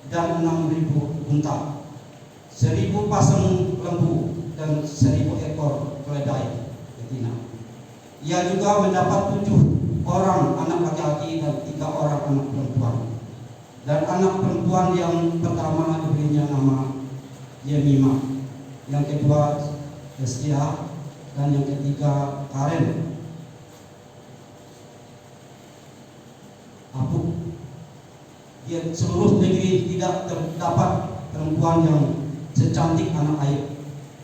dan 6.000 unta, 1.000 pasang lembu dan 1.000 ekor keledai betina. Ia juga mendapat 7 orang anak laki-laki dan 3 orang anak perempuan. Dan anak perempuan yang pertama diberinya nama Yemimah, yang kedua Heskia, dan yang ketiga Karen. Abu. Dia seluruh negeri tidak terdapat perempuan yang secantik anak Ayub,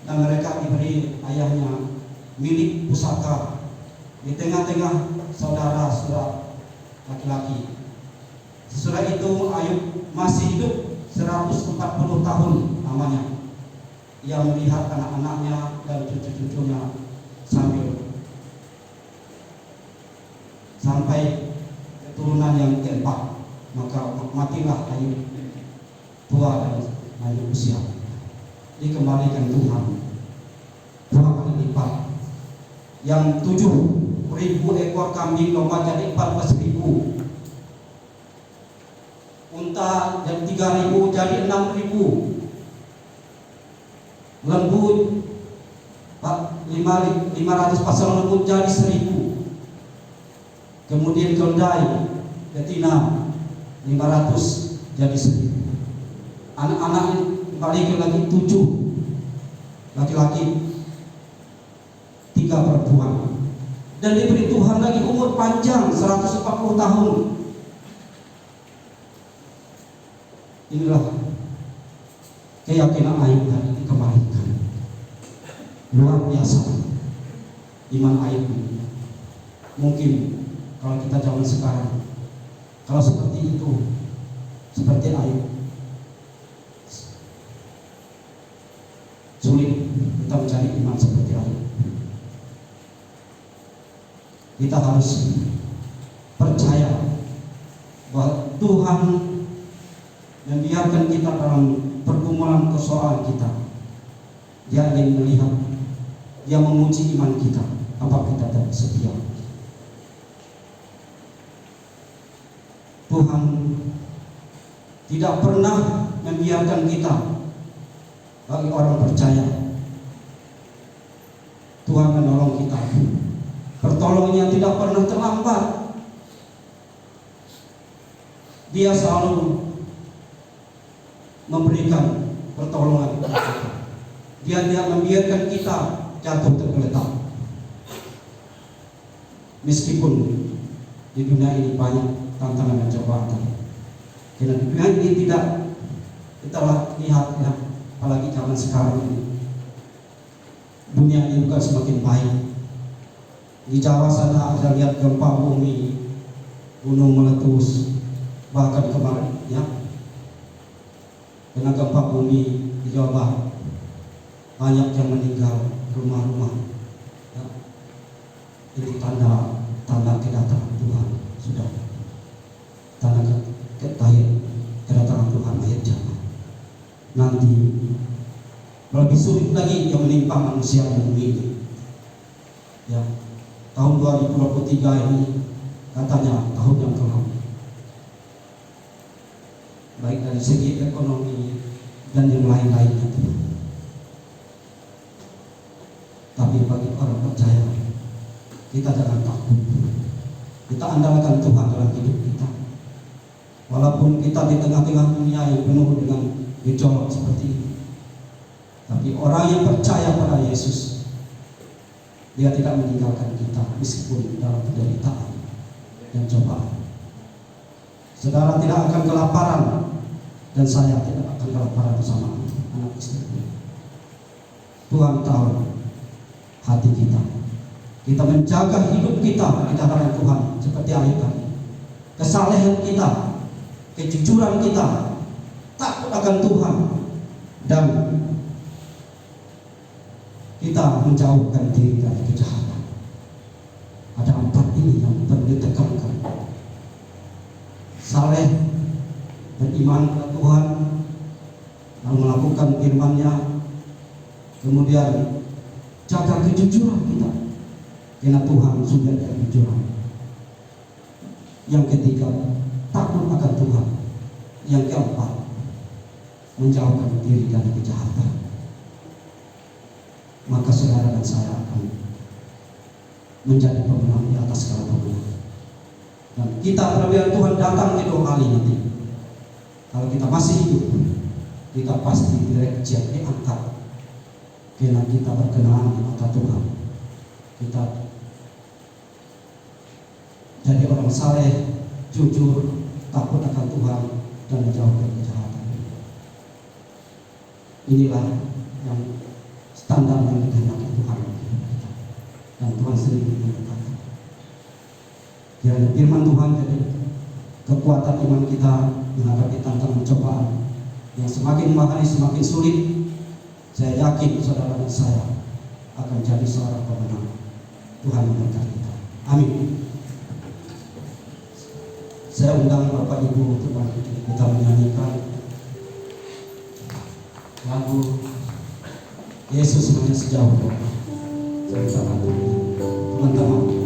dan mereka diberi ayahnya milik pusaka di tengah-tengah saudara-saudara laki-laki. Sesudah itu Ayub masih hidup 140 tahun lamanya. Ia melihat anak-anaknya dan cucu-cucunya sampai keturunan yang keempat. Maka matilah Ayub tua dan lanjut usia. Dikembalikan Tuhan 2 kali lipat. Yang 7.000 ekor kambing domba jadi 14.000. Unta jadi 3.000 jadi 6.000. Lembu 500 pasang lembu jadi 1.000. Kemudian keledai betina 500 jadi 1.000. Anak-anak balik lagi 7 laki-laki, 3 perempuan. Dan diberi Tuhan lagi umur panjang 140 tahun. Inilah keyakinan Ayub tadi dikembalikan. Luar biasa iman Ayub ini. Mungkin kalau kita zaman sekarang, kalau seperti itu, seperti Ayub, sulit kita mencari iman seperti Ayub. Kita harus percaya bahwa Tuhan membiarkan kita dalam pergumulan persoalan kita. Dia ingin melihat, Dia menguji iman kita, apa kita tetap setia. Tuhan tidak pernah membiarkan kita. Bagi orang percaya, Tuhan menolong kita. Pertolongannya tidak pernah terlambat. Dia selalu memberikan pertolongan kepada kita. Dia tidak membiarkan kita jatuh tergeletak. Meskipun di dunia ini banyak tantangan dan cobaan, karena di dunia ini tidak kita lihat ya, apalagi zaman sekarang ini, dunia ini bukan semakin baik. Di Jawa sana ada lihat gempa bumi, gunung meletus, bahkan kemarin ya, kena gempa bumi di Jawa Barat, banyak yang meninggal, rumah-rumah ya. Ini tanda kedatangan Tuhan, sudah tanda kedatangan Tuhan akhir zaman. Nanti lebih sulit lagi yang menimpa manusia di bumi ini ya. Tahun 2023 ini katanya tahun yang kelam, baik dari segi ekonomi dan yang lain-lainnya. Tapi bagi orang percaya, kita jangan takut. Kita andalkan Tuhan dalam hidup kita. Walaupun kita di tengah-tengah dunia yang penuh dengan gejolak seperti ini, tapi orang yang percaya pada Yesus, Dia tidak meninggalkan kita meskipun dalam penderitaan dan cobaan. Saudara tidak akan kelaparan, dan saya tidak akan kelaparan bersama anak istri. Tuhan tahu hati kita. Kita menjaga hidup kita di hadapan Tuhan seperti Ayub tadi. Kesalehan kita, kejujuran kita, takut akan Tuhan, dan kita menjauhkan diri dari kejahatan. Ada 4 ini yang perlu ditekankan. Saleh, beriman kepada Tuhan, lalu melakukan firman-Nya, kemudian jaga kejujuran kita, karena Tuhan sumber kejujuran. Yang ketiga, takut akan Tuhan. Yang keempat, menjauhkan diri dari kejahatan. Maka saudara dan saya akan menjadi pemenang di atas segala pemenang. Dan kita terlebih Tuhan datang kedua kali nanti. Kalau kita masih hidup, kita pasti direject, diangkat, karena kita berkenan di mata Tuhan. Kita jadi orang saleh jujur, takut akan Tuhan, dan menjauhkan kejahatan. Inilah yang standar yang dikehendaki Tuhan bagi kita. Dan Tuhan sendiri berkata, ya, firman Tuhan jadi kekuatan iman kita menghadapi tantangan cobaan yang semakin hari semakin sulit. Saya yakin saudara dan saya akan jadi seorang pemenang. Tuhan memberkati kita. Amin. Saya undang Bapak Ibu teman kita menyanyikan lagu Yesus hanya sejauh doa. Saya sangat teman-teman.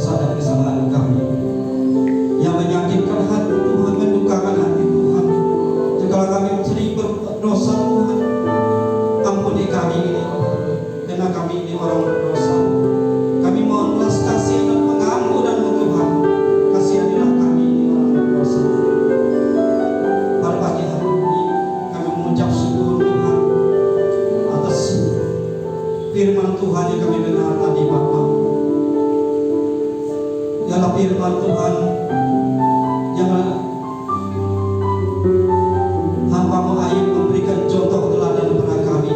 dosa dan kesalahan kami yang menyakitkan hati Tuhan, mendukakan hati Tuhan. Jika kami sering berdosa Tuhan, ampuni kami ini, karena kami ini orang berdosa. Kami mohon belas kasih dan pengampunan Tuhan. Kasihanilah kami ini orang berdosa. Pada pagi hari ini kami mengucap syukur Tuhan atas firman Tuhan yang kami dengar tadi Bapa. Ialah firman Tuhan yang hamba-Mu Ayub memberikan contoh teladan kepada kami.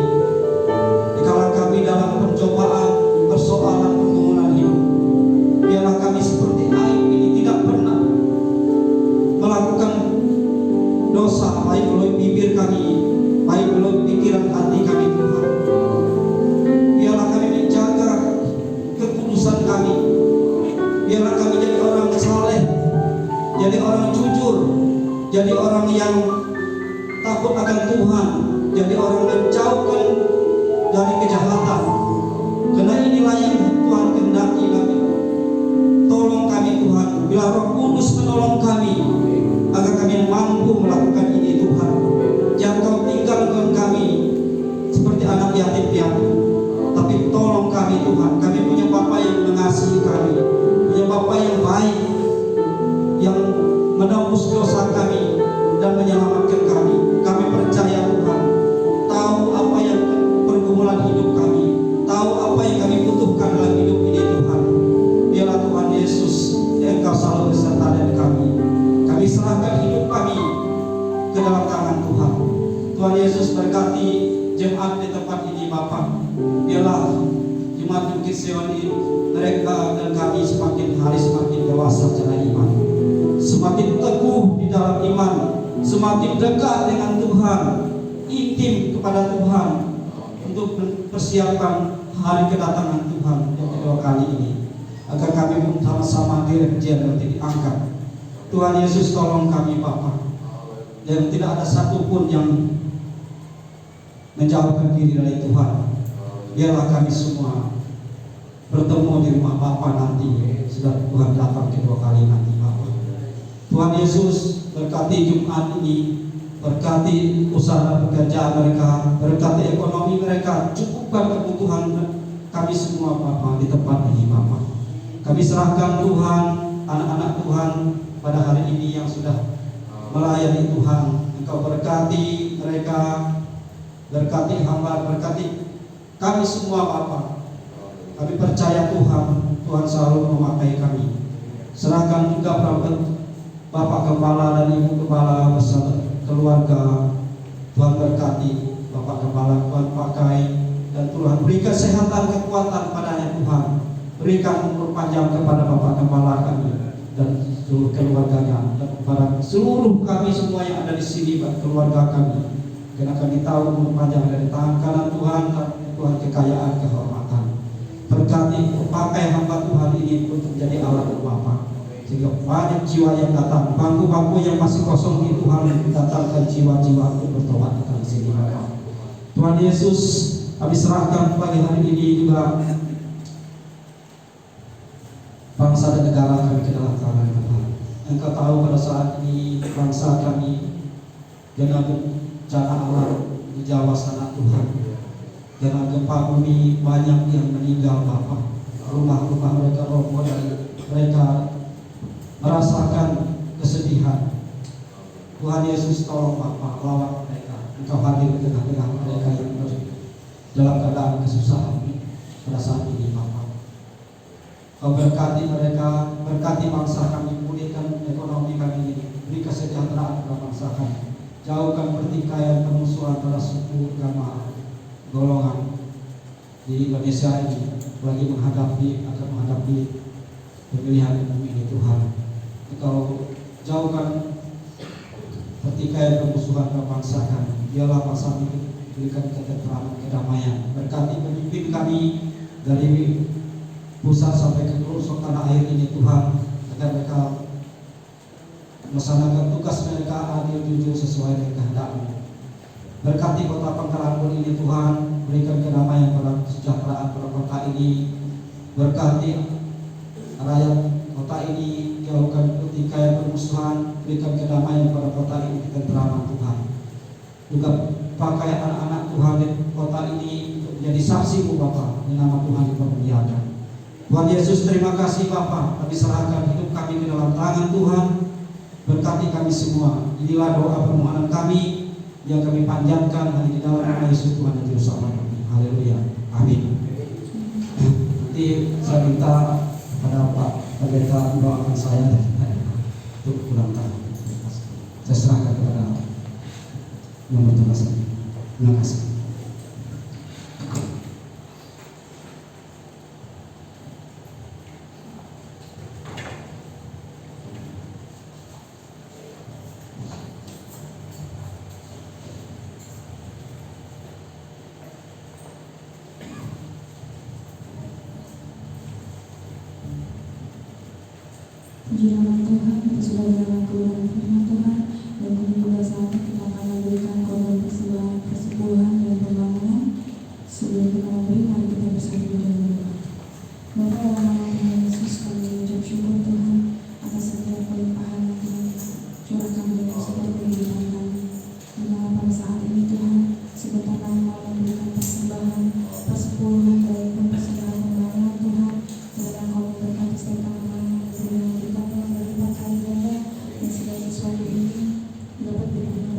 Dikala kami dalam pencobaan, persoalan, pergumulan hidup, biarlah kami seperti Ayub ini tidak pernah melakukan dosa, baik melalui bibir kami, baik melalui pikiran hati kami Tuhan. Biarlah kami menjaga kekudusan kami. Biarlah kami jadi orang saleh, jadi orang jujur, jadi orang yang takut akan Tuhan, jadi orang menjauhkan dari kejahatan. Karena inilah yang Tuhan kehendaki kami. Tolong kami Tuhan, bila Roh Kudus menolong kami, agar kami mampu melakukan ini Tuhan. Jangan Kau tinggalkan kami seperti anak yatim piatu, tapi tolong kami Tuhan. Kami punya Bapa yang mengasihi kami, punya Bapa yang baik, yang menebus dosa kami dan menyelamatkan kami. Kami percaya Tuhan, tahu apa yang pergumulan hidup kami, tahu apa yang kami butuhkan dalam hidup ini Tuhan. Biarlah Tuhan Yesus, Engkau selalu beserta dengan kami. Kami serahkan hidup kami ke dalam tangan Tuhan. Tuhan Yesus berkati jemaat di tempat ini Bapa. Biarlah jemaat Bukit Sion ini, mereka dan kami semakin hari semakin dewasa secara iman, semakin teguh di dalam iman, semakin dekat dengan Tuhan, intim kepada Tuhan, untuk mempersiapkan hari kedatangan Tuhan yang kedua kali ini, agar kami pun sama-sama diangkat. Tuhan Yesus tolong kami Bapa, dan tidak ada satupun yang menjauhkan diri dari Tuhan. Biarlah kami semua bertemu di rumah Bapa nanti, sudah Tuhan datang kedua kali nanti Bapa. Tuhan Yesus berkati Jumat ini, berkati usaha pekerjaan mereka, berkati ekonomi mereka, cukupkan kebutuhan kami semua Bapa di tempat ini Bapa. Kami serahkan Tuhan, anak-anak Tuhan pada hari ini yang sudah melayani Tuhan. Engkau berkati mereka, berkati hamba, berkati kami semua Bapa. Kami percaya Tuhan, Tuhan selalu memakai kami. Serahkan juga Bapak Gembala dan Ibu Gembala bersama keluarga. Tuhan berkati Bapak Gembala, Tuhan pakai, dan Tuhan beri kesehatan, kekuatan padanya Tuhan. Berikan umur panjang kepada Bapak Gembala kami dan seluruh keluarganya, dan kepada seluruh kami semua yang ada di sini, keluarga kami. Karena kami tahu umur panjang dari tangan kanan Tuhan, Tuhan kekayaan, kehormatan. Berkati pakai hamba Tuhan ini untuk jadi alat Bapa, sehingga banyak jiwa yang datang, bangku-bangku yang masih kosong di Tuhan, datangkan jiwa-jiwa untuk bertobat di sini Bapa. Tuhan Yesus, kami serahkan pagi hari ini juga bangsa dan negara kami ke dalam tangan Tuhan. Engkau tahu pada saat ini bangsa kami dengan bencana alam di Jawa sana Tuhan, dengan gempa bumi banyak yang meninggal Bapa. Rumah-rumah mereka roboh dan mereka merasakan kesedihan. Tuhan Yesus tolong Bapa, lawan mereka. Engkau hadir di tengah-tengah mereka yang dalam keadaan kesusahan pada saat ini Bapa. Kau berkati mereka, berkati bangsa kami, pulihkan ekonomi kami ini, beri kesejahteraan kepada bangsa kami. Jauhkan pertikaian, permusuhan antara suku, agama, golongan di Indonesia ini, lagi akan menghadapi pemilihan umum ini Tuhan. Engkau jauhkan pertikaian, permusuhan antara bangsa kami. Biarlah bangsa ini berikan ketentraman, kedamaian. Berkati pemimpin kami dari pusat sampai ke pelosok tanah air ini Tuhan, agar mereka melaksanakan tugas mereka adil, jujur, sesuai dengan kehendak-Mu. Berkati kota Pangkalan ini Tuhan, berikan kedamaian pada kesejahteraan pada kota ini. Berkati rakyat kota ini, jauhkan pertikaian permusuhan, berikan kedamaian pada kota ini, ketentraman Tuhan. Juga pakai anak-anak Tuhan di kota ini untuk menjadi saksi-Mu Bapa, di nama Tuhan dipermuliakan. Tuhan Yesus, terima kasih Bapa, kami serahkan hidup kami ke dalam tangan Tuhan. Berkati kami semua. Inilah doa permohonan kami yang kami panjatkan hanya di dalam nama Yesus Tuhan dan Juru Selamat kami. Haleluya. Amin. Nanti saya minta kepada Pak Pendeta mendoakan saya untuk ulang tahun. Saya serahkan kepada yang bertugas. Terima kasih. Puji nama Tuhan, kita sudah mendengar kebenaran firman Tuhan, dan kami juga saat ini kita akan memberikan korban persembahan, persepuluhan dan pembangunan. Sebelum kita memberi, mari kita bersatu di dalam doa. Bapa, dalam nama Tuhan Yesus, kami mengucap syukur Tuhan atas setiap kelimpahan yang Tuhan curahkan dalam setiap kehidupan kami. Di mana pada saat ini Tuhan, sebentar kami mau memberikan persembahan, persepuluhan, dan persembahan pembangunan Tuhan. Kiranya Kau memberkati setiap teman-teman yang berlipat kali ganda, dan segala sesuatu ini dapat berguna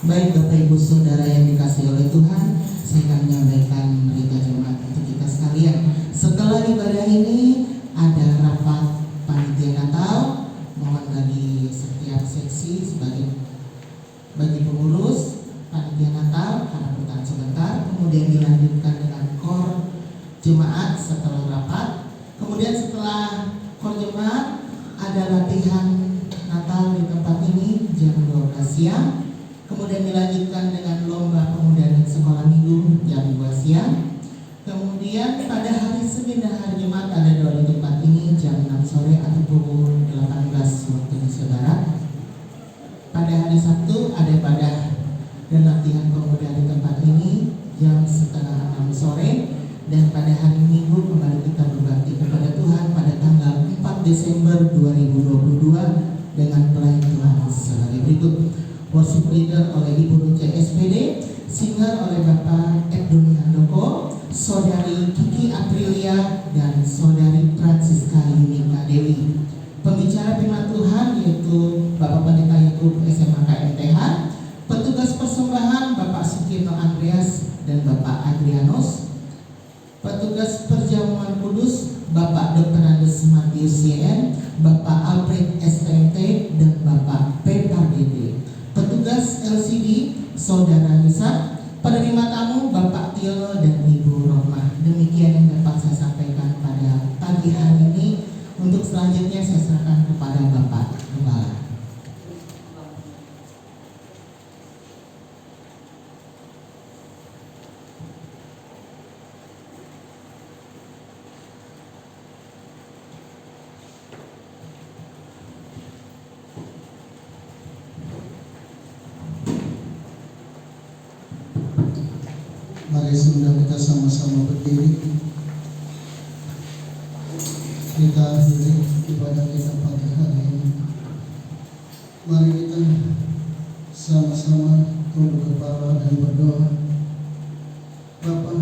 Baik Bapak Ibu Saudara yang dikasihi oleh Tuhan, saya akan menyampaikan berita jemaat untuk kita sekalian. Setelah ibadah ini ada rapat panitia Natal. Mohon bagi setiap seksi bagi pengurus panitia Natal karena bertahan sebentar, kemudian dilanjutkan dengan kor jemaat setelah rapat. Kemudian setelah kor jemaat ada latihan Natal di tempat ini jam 12 siang. Kemudian dilanjutkan dengan lomba pemuda dan sekolah minggu jam 2 siang. Kemudian pada hari Senin dan hari Jumat ada doa di tempat ini jam 6 sore atau pukul 18 waktu Indonesia Barat. Pada hari Sabtu ada ibadah dan latihan pemuda di tempat ini jam setengah 6 sore. Dan pada hari Minggu kembali kita berbakti kepada Tuhan pada tanggal 4 Desember 2022 dengan pelayan Tuhan sebagai berikut. Worship leader oleh Ibu Ruce SPD, singer oleh Bapak Ebdoni Handoko, Saudari Kiki Aprilia, dan Saudari Francisca Yunika Dewi. Pembicara firman Tuhan yaitu Bapak Pendeta Yakub SMA KMTH, petugas persembahan Bapak Sukirno Andreas dan Bapak Adrianus, petugas perjamuan kudus Bapak Dr. Andes Matius YN, Bapak Alfred STMT, dan Bapak PKDD. Petugas LCD Saudara Lisa, penerima tamu Bapak Tio dan Ibu Rohmah. Demikian yang dapat saya sampaikan pada pagi hari ini. Untuk selanjutnya saya serahkan kepada Bapak Gembala. Mari sudah kita sama-sama berdiri. Kita akhiri ibadah kita pagi hari ini. Mari kita sama-sama tunduk kepala dan berdoa. Bapa,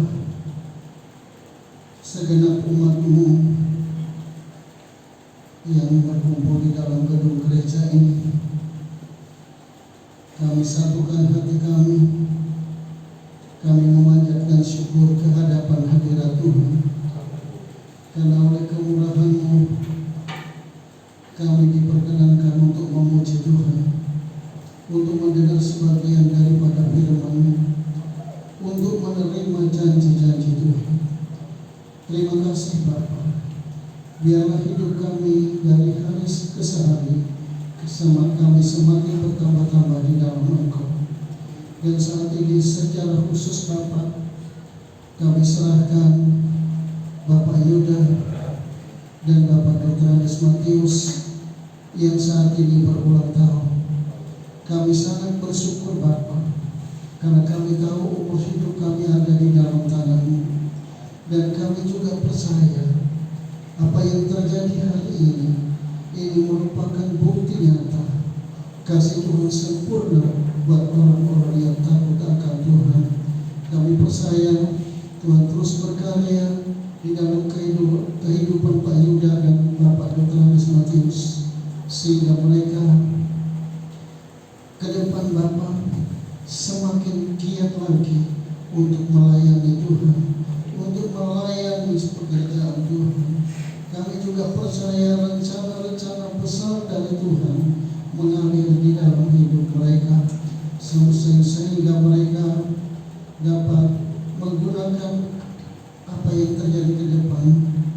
segenap umat-Mu yang berkumpul di dalam gedung gereja ini, kami satukan hati kami. Kami memanjatkan syukur ke hadapan hadirat Tuhan, karena oleh kemurahan-Mu kami diperkenankan untuk memuji Tuhan, untuk mendengar sebagian daripada firman-Mu, untuk menerima janji-janji Tuhan. Terima kasih Bapa. Biarlah hidup kami dari hari ke hari, kami semakin bertambah-tambah di dalam Engkau. Dan saat ini secara khusus Bapak, kami serahkan Bapak Yuda dan Bapak Dr. Andes Matius yang saat ini berulang tahun. Kami sangat bersyukur Bapak, karena kami tahu umur hidup kami ada di dalam tangan-Mu. Dan kami juga percaya apa yang terjadi hari ini merupakan bukti nyata kasih Tuhan sempurna buat orang-orang yang takut akan Tuhan. Kami percaya Tuhan terus berkarya di dalam kehidupan Pak Yuda dan Bapak Dr. Andes Matius, sehingga mereka ke depan Bapak semakin giat lagi untuk melayani Tuhan, untuk melayani pekerjaan Tuhan. Kami juga percaya rencana-rencana besar dari Tuhan mengalir di dalam hidup mereka, sehingga mereka dapat menggunakan apa yang terjadi ke depan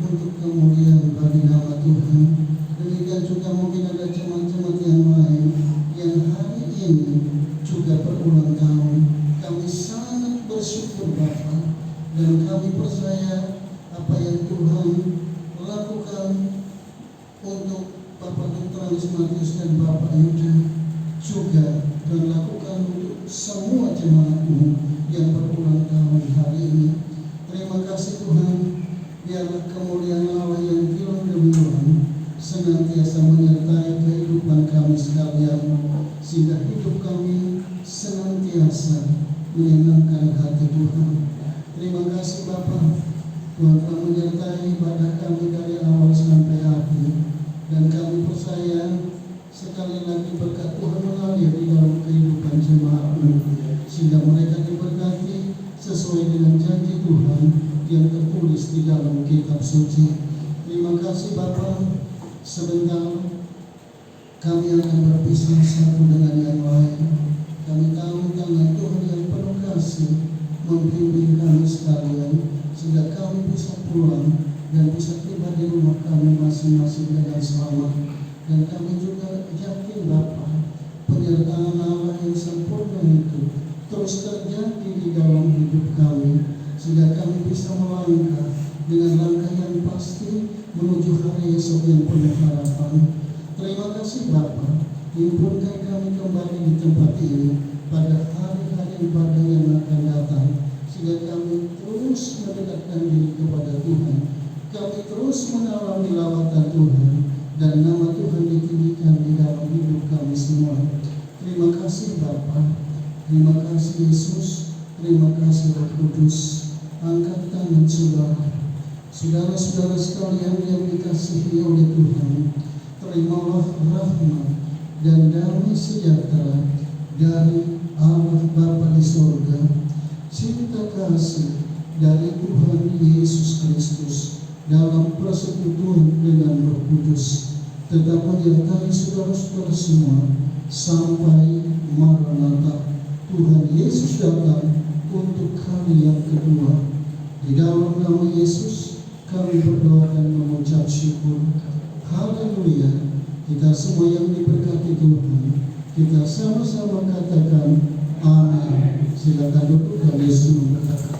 untuk kemuliaan bagi nama Tuhan. Demikian juga mungkin ada jemaat-jemaat yang lain yang hari ini juga berulang tahun. Kami sangat bersyukur Bapa, dan kami percaya apa yang Tuhan lakukan untuk Bapak Dr. Andes Matius dan Bapak Yuda juga dan lakukan untuk semua jemaat-Mu yang berulang tahun hari ini. Terima kasih Tuhan. Biarlah kemuliaan Allah yang firman demi Tuhan senantiasa menyertai kehidupan kami sekalian, sehingga hidup kami senantiasa menyenangkan hati Tuhan. Terima kasih Bapa. Tuhan telah menyertai ibadah kami dari awal sampai akhir, dan kami percaya sekali lagi berkat Tuhan mengalir di dalam kehidupan jemaat-Mu. suci. Terima kasih Bapa, sebentar kami akan berpisah satu dengan yang lain. Kami tahu tangan Tuhan yang penuh kasih membimbing kami sekalian, sehingga kami bisa pulang dan bisa tiba di rumah kami masing-masing dengan selamat. Dan kami juga yakin Bapa, penyertaan Allah yang sempurna itu terus terjadi di dalam hidup kami, sehingga kami bisa melangkah dengan langkah yang pasti menuju hari esok yang penuh harapan. Terima kasih Bapa, himpunkan kami kembali di tempat ini pada hari-hari ibadah yang akan datang, sehingga kami terus mendekatkan diri kepada Tuhan. Kami terus mengalami lawatan Tuhan, dan nama Tuhan ditinggikan di dalam hidup kami semua. Terima kasih Bapa, terima kasih Yesus, terima kasih Roh Kudus. Angkat tangan saudara-saudara sekalian yang dikasihi oleh Tuhan. Terimalah rahmat dan damai sejahtera dari Allah Bapa di surga, cinta kasih dari Tuhan Yesus Kristus dalam persekutuan dengan Roh Kudus tetap menyertai saudara-saudara semua sampai Maranatha, Tuhan Yesus datang untuk kali yang kedua. Di dalam nama Yesus kami berdoa dan mengucap syukur. Haleluya. Kita semua yang diberkati Tuhan, kita sama-sama katakan amin. Silakan duduk dan Yesus memberkati.